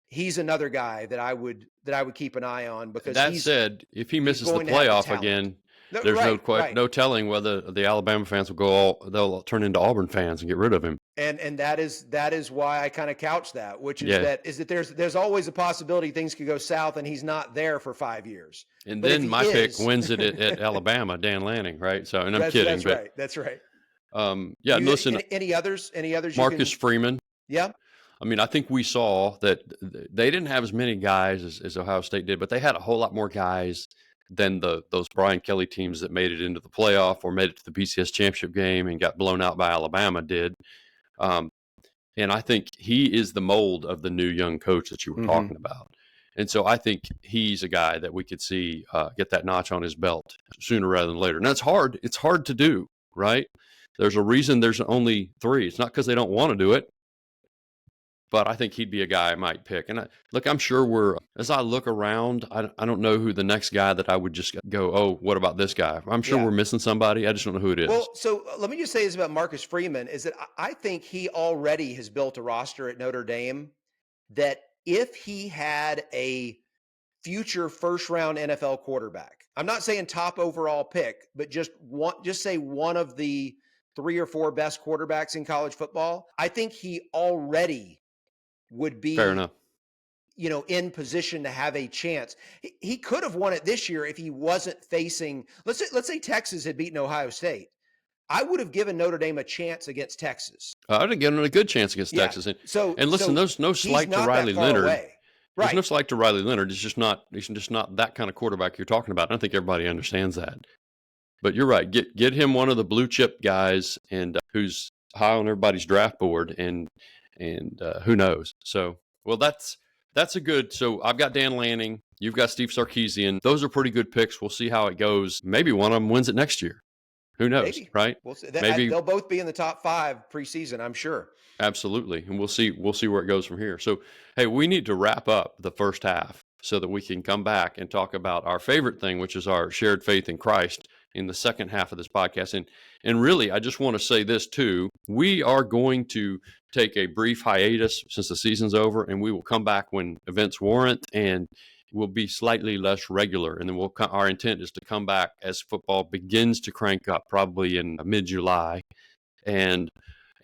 he's another guy that I would keep an eye on, because that said, if he misses the playoff again, No, there's right, right. no telling whether the Alabama fans will they'll turn into Auburn fans and get rid of him. And that is why I kind of couch that, which is Yeah. that there's always a possibility things could go south and he's not there for 5 years. And But if then he my pick is, wins it at Alabama, Dan Lanning, right? So, and I'm kidding, that's but right. That's right. yeah, You listen, any others? Any others you Marcus can? Freeman. Yeah. I mean, I think we saw that they didn't have as many guys as Ohio State did, but they had a whole lot more guys than those Brian Kelly teams that made it into the playoff or made it to the BCS championship game and got blown out by Alabama did. Um, and I think he is the mold of the new young coach that you were talking about. And so I think he's a guy that we could see get that notch on his belt sooner rather than later. And that's hard. It's hard to do, right? There's a reason there's only 3. It's not because they don't want to do it. But I think he'd be a guy I might pick. And I'm sure as I look around, I don't know who the next guy that I would just go, oh, what about this guy? I'm sure we're missing somebody. I just don't know who it is. Well, so let me just say this about Marcus Freeman is that I think he already has built a roster at Notre Dame that if he had a future first round NFL quarterback, I'm not saying top overall pick, but just say one of the 3 or 4 best quarterbacks in college football, I think he already would be fair enough, in position to have a chance. He could have won it this year if he wasn't facing, let's say Texas had beaten Ohio State. I would have given Notre Dame a chance against Texas. I'd have given him a good chance against Texas. And listen, there's no slight to Riley Leonard. Right. There's no slight to Riley Leonard. He's just not that kind of quarterback you're talking about. I don't think everybody understands that. But you're right. Get him one of the blue chip guys and who's high on everybody's draft board and who knows. So, well, that's a good. So I've got Dan Lanning. You've got Steve Sarkisian. Those are pretty good picks. We'll see how it goes. Maybe one of them wins it next year. Who knows, Maybe. right? We'll see. Maybe they'll both be in the top 5 preseason, I'm sure. Absolutely. And we'll see where it goes from here. So, hey, we need to wrap up the first half so that we can come back and talk about our favorite thing, which is our shared faith in Christ in the second half of this podcast. And really, I just want to say this too. We are going to take a brief hiatus since the season's over, and we will come back when events warrant, and we'll be slightly less regular. And then our intent is to come back as football begins to crank up, probably in mid-July. And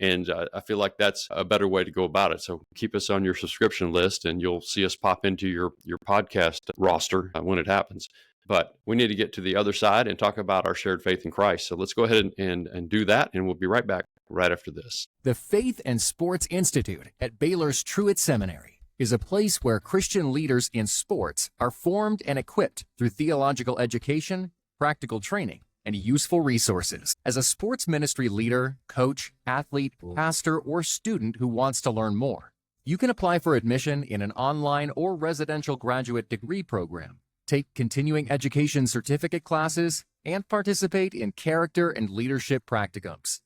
I feel like that's a better way to go about it. So keep us on your subscription list, and you'll see us pop into your podcast roster when it happens. But we need to get to the other side and talk about our shared faith in Christ. So let's go ahead and do that, and we'll be right back right after this. The Faith and Sports Institute at Baylor's Truett Seminary is a place where Christian leaders in sports are formed and equipped through theological education, practical training, and useful resources. As a sports ministry leader, coach, athlete, pastor, or student who wants to learn more, you can apply for admission in an online or residential graduate degree program, take continuing education certificate classes, and participate in character and leadership practicums.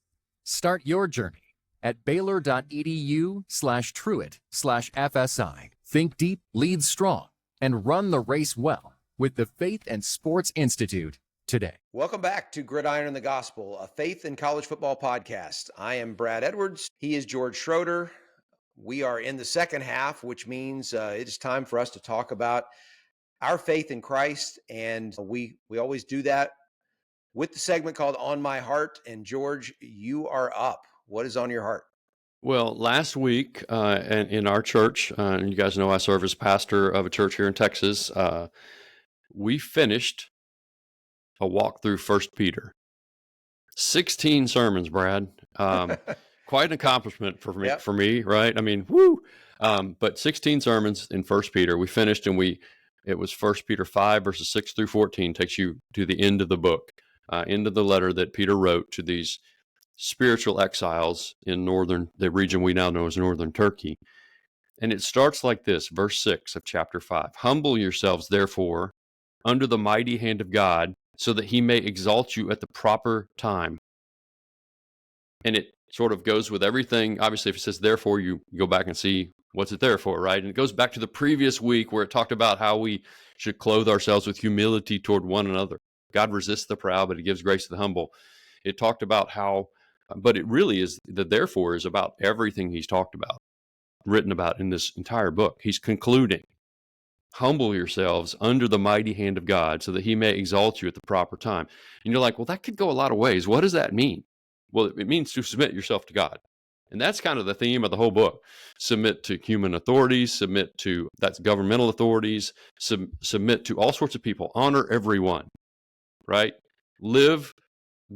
Start your journey at baylor.edu/truett/FSI. Think deep, lead strong, and run the race well with the Faith and Sports Institute today. Welcome back to Gridiron and the Gospel, a faith and college football podcast. I am Brad Edwards. He is George Schroeder. We are in the second half, which means it is time for us to talk about our faith in Christ. And we always do that with the segment called On My Heart. And George, you are up. What is on your heart? Well, last week in our church, and you guys know I serve as pastor of a church here in Texas, we finished a walk through 1 Peter. 16 sermons, Brad. Quite an accomplishment for me, right? I mean, woo! But 16 sermons in 1 Peter. We finished, and it was 1 Peter 5, verses 6 through 14, takes you to the end of the book, end of the letter that Peter wrote to these spiritual exiles in the region we now know as northern Turkey. And it starts like this, verse 6 of chapter 5. Humble yourselves, therefore, under the mighty hand of God, so that he may exalt you at the proper time. And it sort of goes with everything. Obviously, if it says therefore, you go back and see what's it there for, right? And it goes back to the previous week where it talked about how we should clothe ourselves with humility toward one another. God resists the proud, but he gives grace to the humble. It talked about how, but it really is, the therefore is about everything he's talked about, written about in this entire book. He's concluding. Humble yourselves under the mighty hand of God so that he may exalt you at the proper time. And you're like, well, that could go a lot of ways. What does that mean? Well, it means to submit yourself to God. And that's kind of the theme of the whole book. Submit to human authorities, that's governmental authorities, submit to all sorts of people, honor everyone, right? Live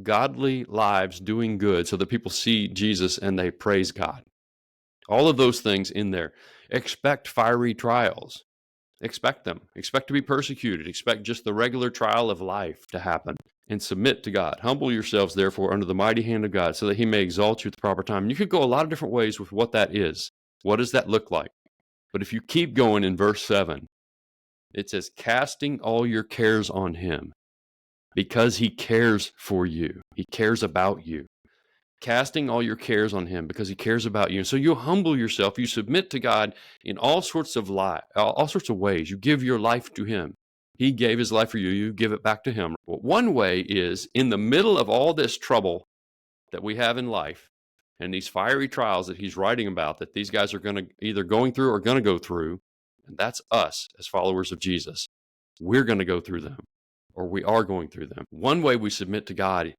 godly lives doing good so that people see Jesus and they praise God. All of those things in there. Expect fiery trials. Expect them. Expect to be persecuted. Expect just the regular trial of life to happen, and submit to God. Humble yourselves, therefore, under the mighty hand of God, so that he may exalt you at the proper time. And you could go a lot of different ways with what that is. What does that look like? But if you keep going in verse 7, it says, casting all your cares on him because he cares for you. He cares about you. Casting all your cares on him because he cares about you. And so you humble yourself, you submit to God in all sorts of ways. You give your life to him. He gave his life for you, you give it back to him. Well, one way is in the middle of all this trouble that we have in life and these fiery trials that he's writing about, that these guys are going to either going through or going to go through, and that's us as followers of Jesus. We're going to go through them, or we are going through them. One way we submit to God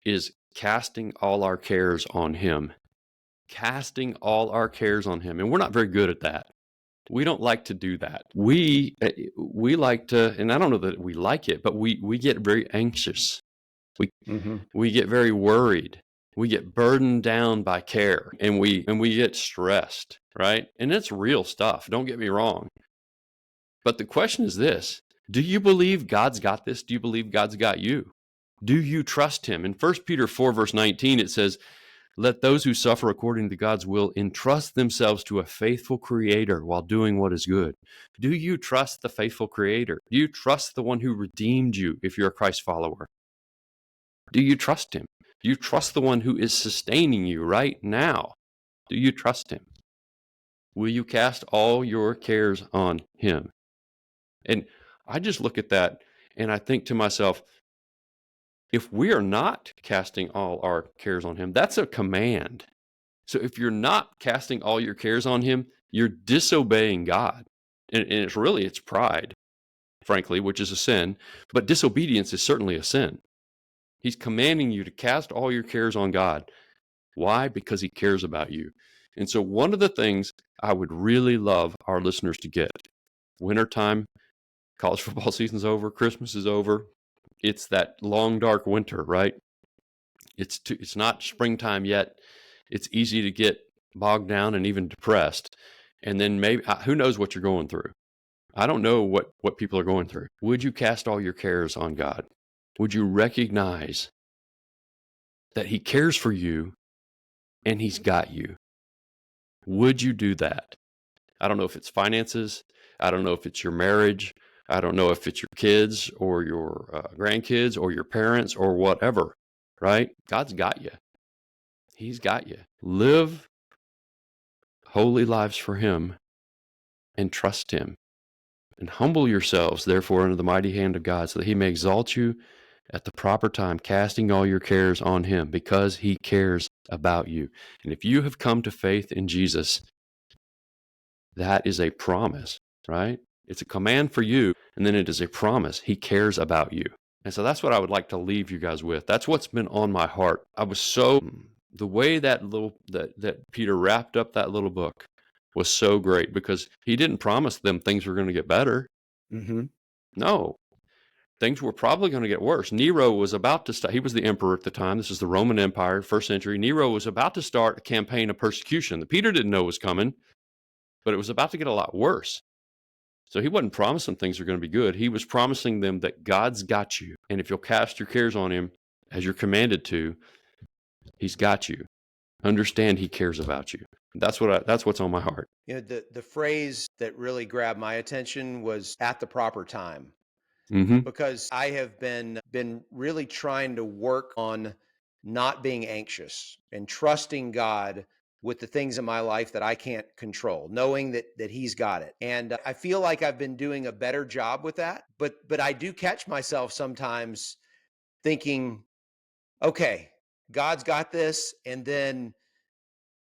is casting all our cares on him. Casting all our cares on him. And we're not very good at that. We don't like to do that. We like to, and I don't know that we like it, but we get very anxious. We get very worried. We get burdened down by care, and we get stressed, right? And it's real stuff. Don't get me wrong. But the question is this: do you believe God's got this? Do you believe God's got you? Do you trust him? In 1 Peter 4, verse 19, it says, let those who suffer according to God's will entrust themselves to a faithful creator while doing what is good. Do you trust the faithful creator? Do you trust the one who redeemed you if you're a Christ follower? Do you trust him? Do you trust the one who is sustaining you right now? Do you trust him? Will you cast all your cares on him? And I just look at that and I think to myself, if we are not casting all our cares on him, that's a command. So if you're not casting all your cares on him, you're disobeying God. And it's pride, frankly, which is a sin. But disobedience is certainly a sin. He's commanding you to cast all your cares on God. Why? Because he cares about you. And so one of the things I would really love our listeners to get, wintertime, college football season's over, Christmas is over. It's that long, dark winter, right? It's not springtime yet. It's easy to get bogged down and even depressed. And then maybe, who knows what you're going through? I don't know what people are going through. Would you cast all your cares on God? Would you recognize that he cares for you and he's got you? Would you do that? I don't know if it's finances. I don't know if it's your marriage. I don't know if it's your kids or your grandkids or your parents or whatever, right? God's got you. He's got you. Live holy lives for him and trust him. And humble yourselves, therefore, under the mighty hand of God, so that he may exalt you at the proper time, casting all your cares on him, because he cares about you. And if you have come to faith in Jesus, that is a promise, right? It's a command for you, and then it is a promise. He cares about you. And so that's what I would like to leave you guys with. That's what's been on my heart. The way that Peter wrapped up that little book was so great, because he didn't promise them things were going to get better. No, things were probably going to get worse. Nero was about to start. He was the emperor at the time. This is the Roman Empire, 1st century. Nero was about to start a campaign of persecution that Peter didn't know was coming, but it was about to get a lot worse. So he wasn't promising things are going to be good. He was promising them that God's got you. And if you'll cast your cares on him as you're commanded to, he's got you. Understand he cares about you. That's what's on my heart. You know, the phrase that really grabbed my attention was at the proper time. Because I have been really trying to work on not being anxious and trusting God with the things in my life that I can't control, knowing that he's got it. And I feel like I've been doing a better job with that, but I do catch myself sometimes thinking, okay, God's got this, and then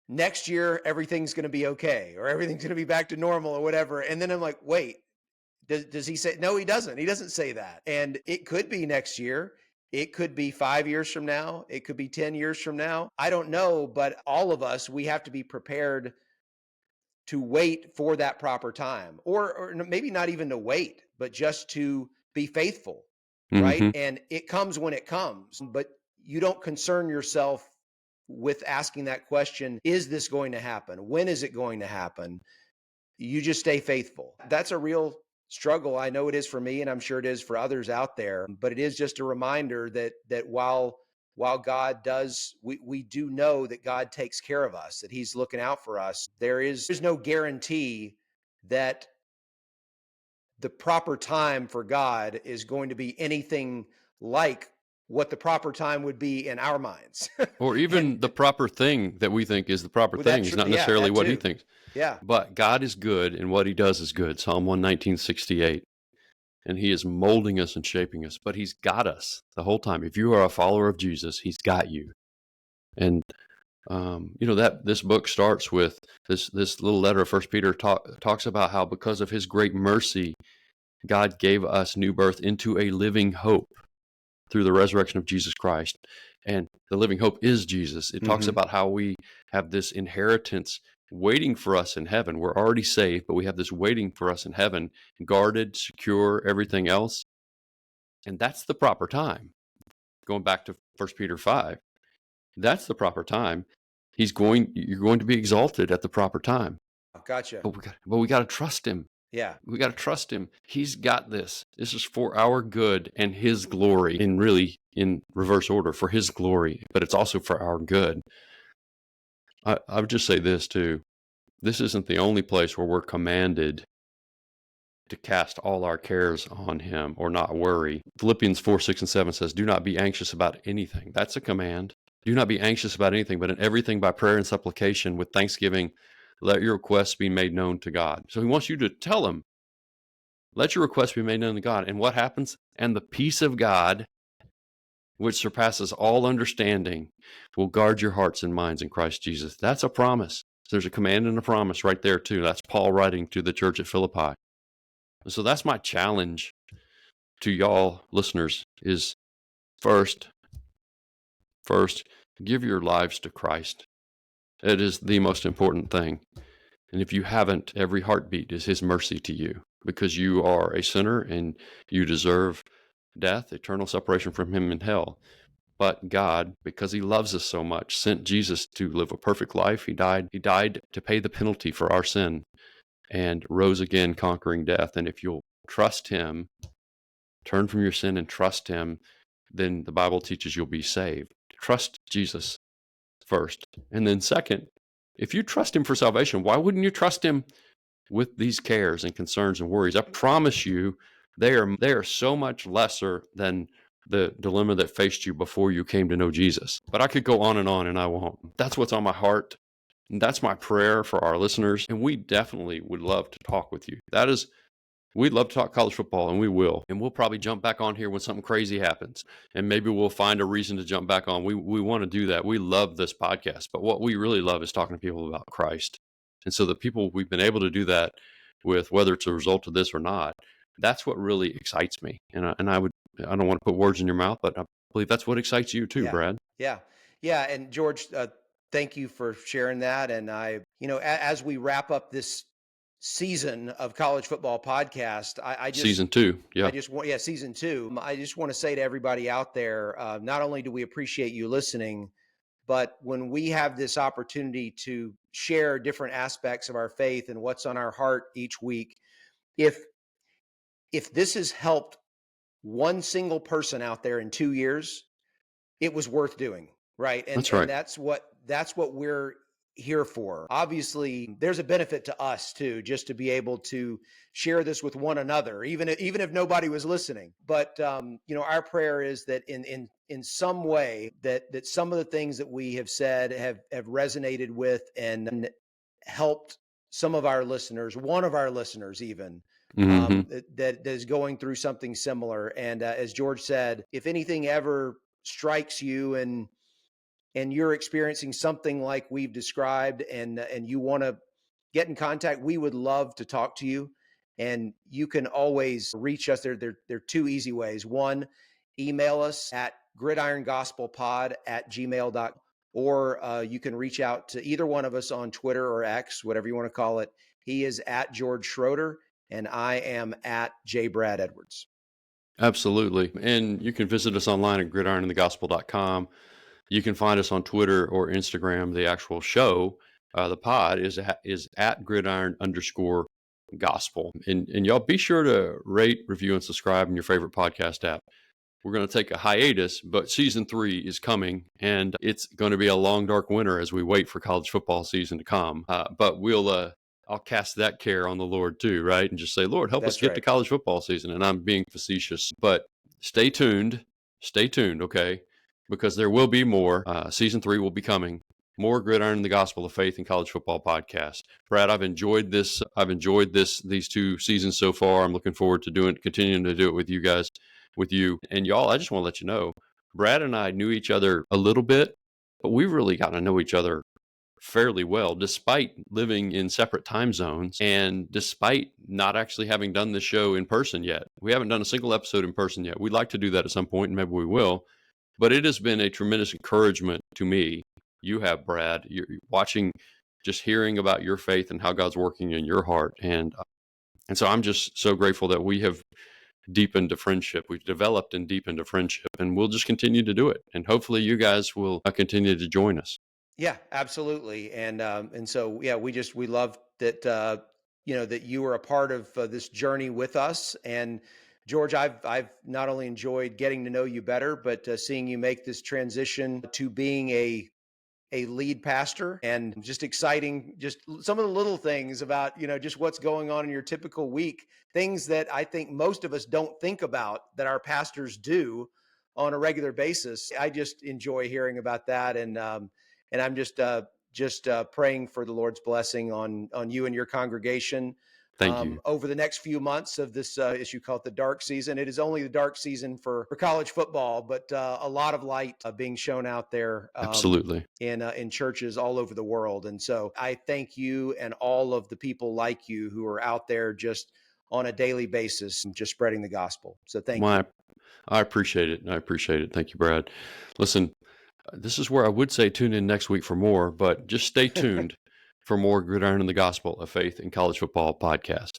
next year everything's going to be okay, or everything's going to be back to normal or whatever. And then I'm like, wait, Does he say, no, he doesn't. He doesn't say that. And it could be next year. It could be 5 years from now. It could be 10 years from now. I don't know, but all of us, we have to be prepared to wait for that proper time, or maybe not even to wait, but just to be faithful, right? Mm-hmm. And it comes when it comes, but you don't concern yourself with asking that question, is this going to happen? When is it going to happen? You just stay faithful. That's a real struggle. I know it is for me, and I'm sure it is for others out there, but it is just a reminder that while God does, we do know that God takes care of us, that he's looking out for us. There's no guarantee that the proper time for God is going to be anything like what the proper time would be in our minds. Or even the proper thing that we think is the proper thing is not necessarily what he thinks. Yeah. But God is good, and what he does is good. Psalm 119:68. And he is molding us and shaping us, but he's got us the whole time. If you are a follower of Jesus, he's got you. And that this book starts with this little letter of First Peter talks about how because of his great mercy, God gave us new birth into a living hope through the resurrection of Jesus Christ. And the living hope is Jesus. It talks about how we have this inheritance waiting for us in heaven. We're already saved, but we have this waiting for us in heaven, guarded, secure, everything else. And that's the proper time. Going back to 1 Peter 5, that's the proper time. You're going to be exalted at the proper time. Gotcha. But we got to trust him. Yeah. We got to trust him. He's got this. This is for our good and his glory, and really in reverse order, for his glory, but it's also for our good. I would just say this too. This isn't the only place where we're commanded to cast all our cares on him or not worry. Philippians 4:6-7 says, do not be anxious about anything. That's a command. Do not be anxious about anything, but in everything by prayer and supplication with thanksgiving, let your requests be made known to God. So he wants you to tell him, let your requests be made known to God. And what happens? And the peace of God, which surpasses all understanding, will guard your hearts and minds in Christ Jesus. That's a promise. There's a command and a promise right there too. That's Paul writing to the church at Philippi. So that's my challenge to y'all listeners is first, give your lives to Christ. It is the most important thing. And if you haven't, every heartbeat is his mercy to you because you are a sinner and you deserve death, eternal separation from him in hell. But God, because he loves us so much, sent Jesus to live a perfect life. He died to pay the penalty for our sin and rose again, conquering death. And if you'll trust him, turn from your sin and trust him, then the Bible teaches you'll be saved. Trust Jesus first. And then second, if you trust him for salvation, why wouldn't you trust him with these cares and concerns and worries? I promise you, they are so much lesser than the dilemma that faced you before you came to know Jesus. But I could go on, and I won't. That's what's on my heart. And that's my prayer for our listeners. And we definitely would love to talk with you. We'd love to talk college football, and we will. And we'll probably jump back on here when something crazy happens. And maybe we'll find a reason to jump back on. We want to do that. We love this podcast. But what we really love is talking to people about Christ. And so the people we've been able to do that with, whether it's a result of this or not, that's what really excites me. And I don't want to put words in your mouth, but I believe that's what excites you too, Brad. Yeah. And George, thank you for sharing that. And as we wrap up this season of college football podcast, Season 2. Yeah. Season 2. I just want to say to everybody out there, not only do we appreciate you listening, but when we have this opportunity to share different aspects of our faith and what's on our heart each week, if this has helped one single person out there in 2 years, it was worth doing. Right. And that's right. And that's what we're here for. Obviously, there's a benefit to us too, just to be able to share this with one another, even if nobody was listening. But our prayer is that in some way that some of the things that we have said have resonated with and helped some of our listeners, one of our listeners even, that is going through something similar. And as George said, if anything ever strikes you and you're experiencing something like we've described and you want to get in contact, we would love to talk to you And you can always reach us. There are two easy ways. One, email us at gridirongospelpod@gmail.com, or you can reach out to either one of us on Twitter or X, whatever you want to call it. He is at George Schroeder, and I am at J. Brad Edwards. Absolutely. And you can visit us online at gridironandthegospel.com. You can find us on Twitter or Instagram. The actual show, the pod, is at gridiron_gospel. And y'all be sure to rate, review, and subscribe in your favorite podcast app. We're going to take a hiatus, but season 3 is coming, and it's going to be a long, dark winter as we wait for college football season to come. But I'll cast that care on the Lord too, right? And just say, Lord, help us get to college football season. And I'm being facetious, but stay tuned, okay? Because there will be more. Season 3 will be coming. More Gridiron and the Gospel of Faith in College Football podcast. Brad, I've enjoyed this. These 2 seasons so far. I'm looking forward to continuing to do it with you guys, with you and y'all. I just want to let you know, Brad and I knew each other a little bit, but we really got to know each other fairly well, despite living in separate time zones and despite not actually having done this show in person yet. We haven't done a single episode in person yet. We'd like to do that at some point, and maybe we will. But it has been a tremendous encouragement to me. You have, Brad. You're watching, just hearing about your faith and how God's working in your heart. And so I'm just so grateful that we have deepened a friendship. We've developed and deepened a friendship, and we'll just continue to do it. And hopefully you guys will continue to join us. Yeah, absolutely. And so, yeah, we love that, that you were a part of this journey with us. And George, I've not only enjoyed getting to know you better, but seeing you make this transition to being a lead pastor, and just exciting, just some of the little things about, just what's going on in your typical week, things that I think most of us don't think about that our pastors do on a regular basis. I just enjoy hearing about that. And I'm just praying for the Lord's blessing on you and your congregation. Thank you. Over the next few months of this, as you call it, the dark season. It is only the dark season for college football, but a lot of light being shown out there. Absolutely. In churches all over the world. And so I thank you and all of the people like you who are out there just on a daily basis and just spreading the gospel. So thank you. I appreciate it. Thank you, Brad. Listen, this is where I would say tune in next week for more, but just stay tuned for more Gridiron and the Gospel of Faith in College Football podcast.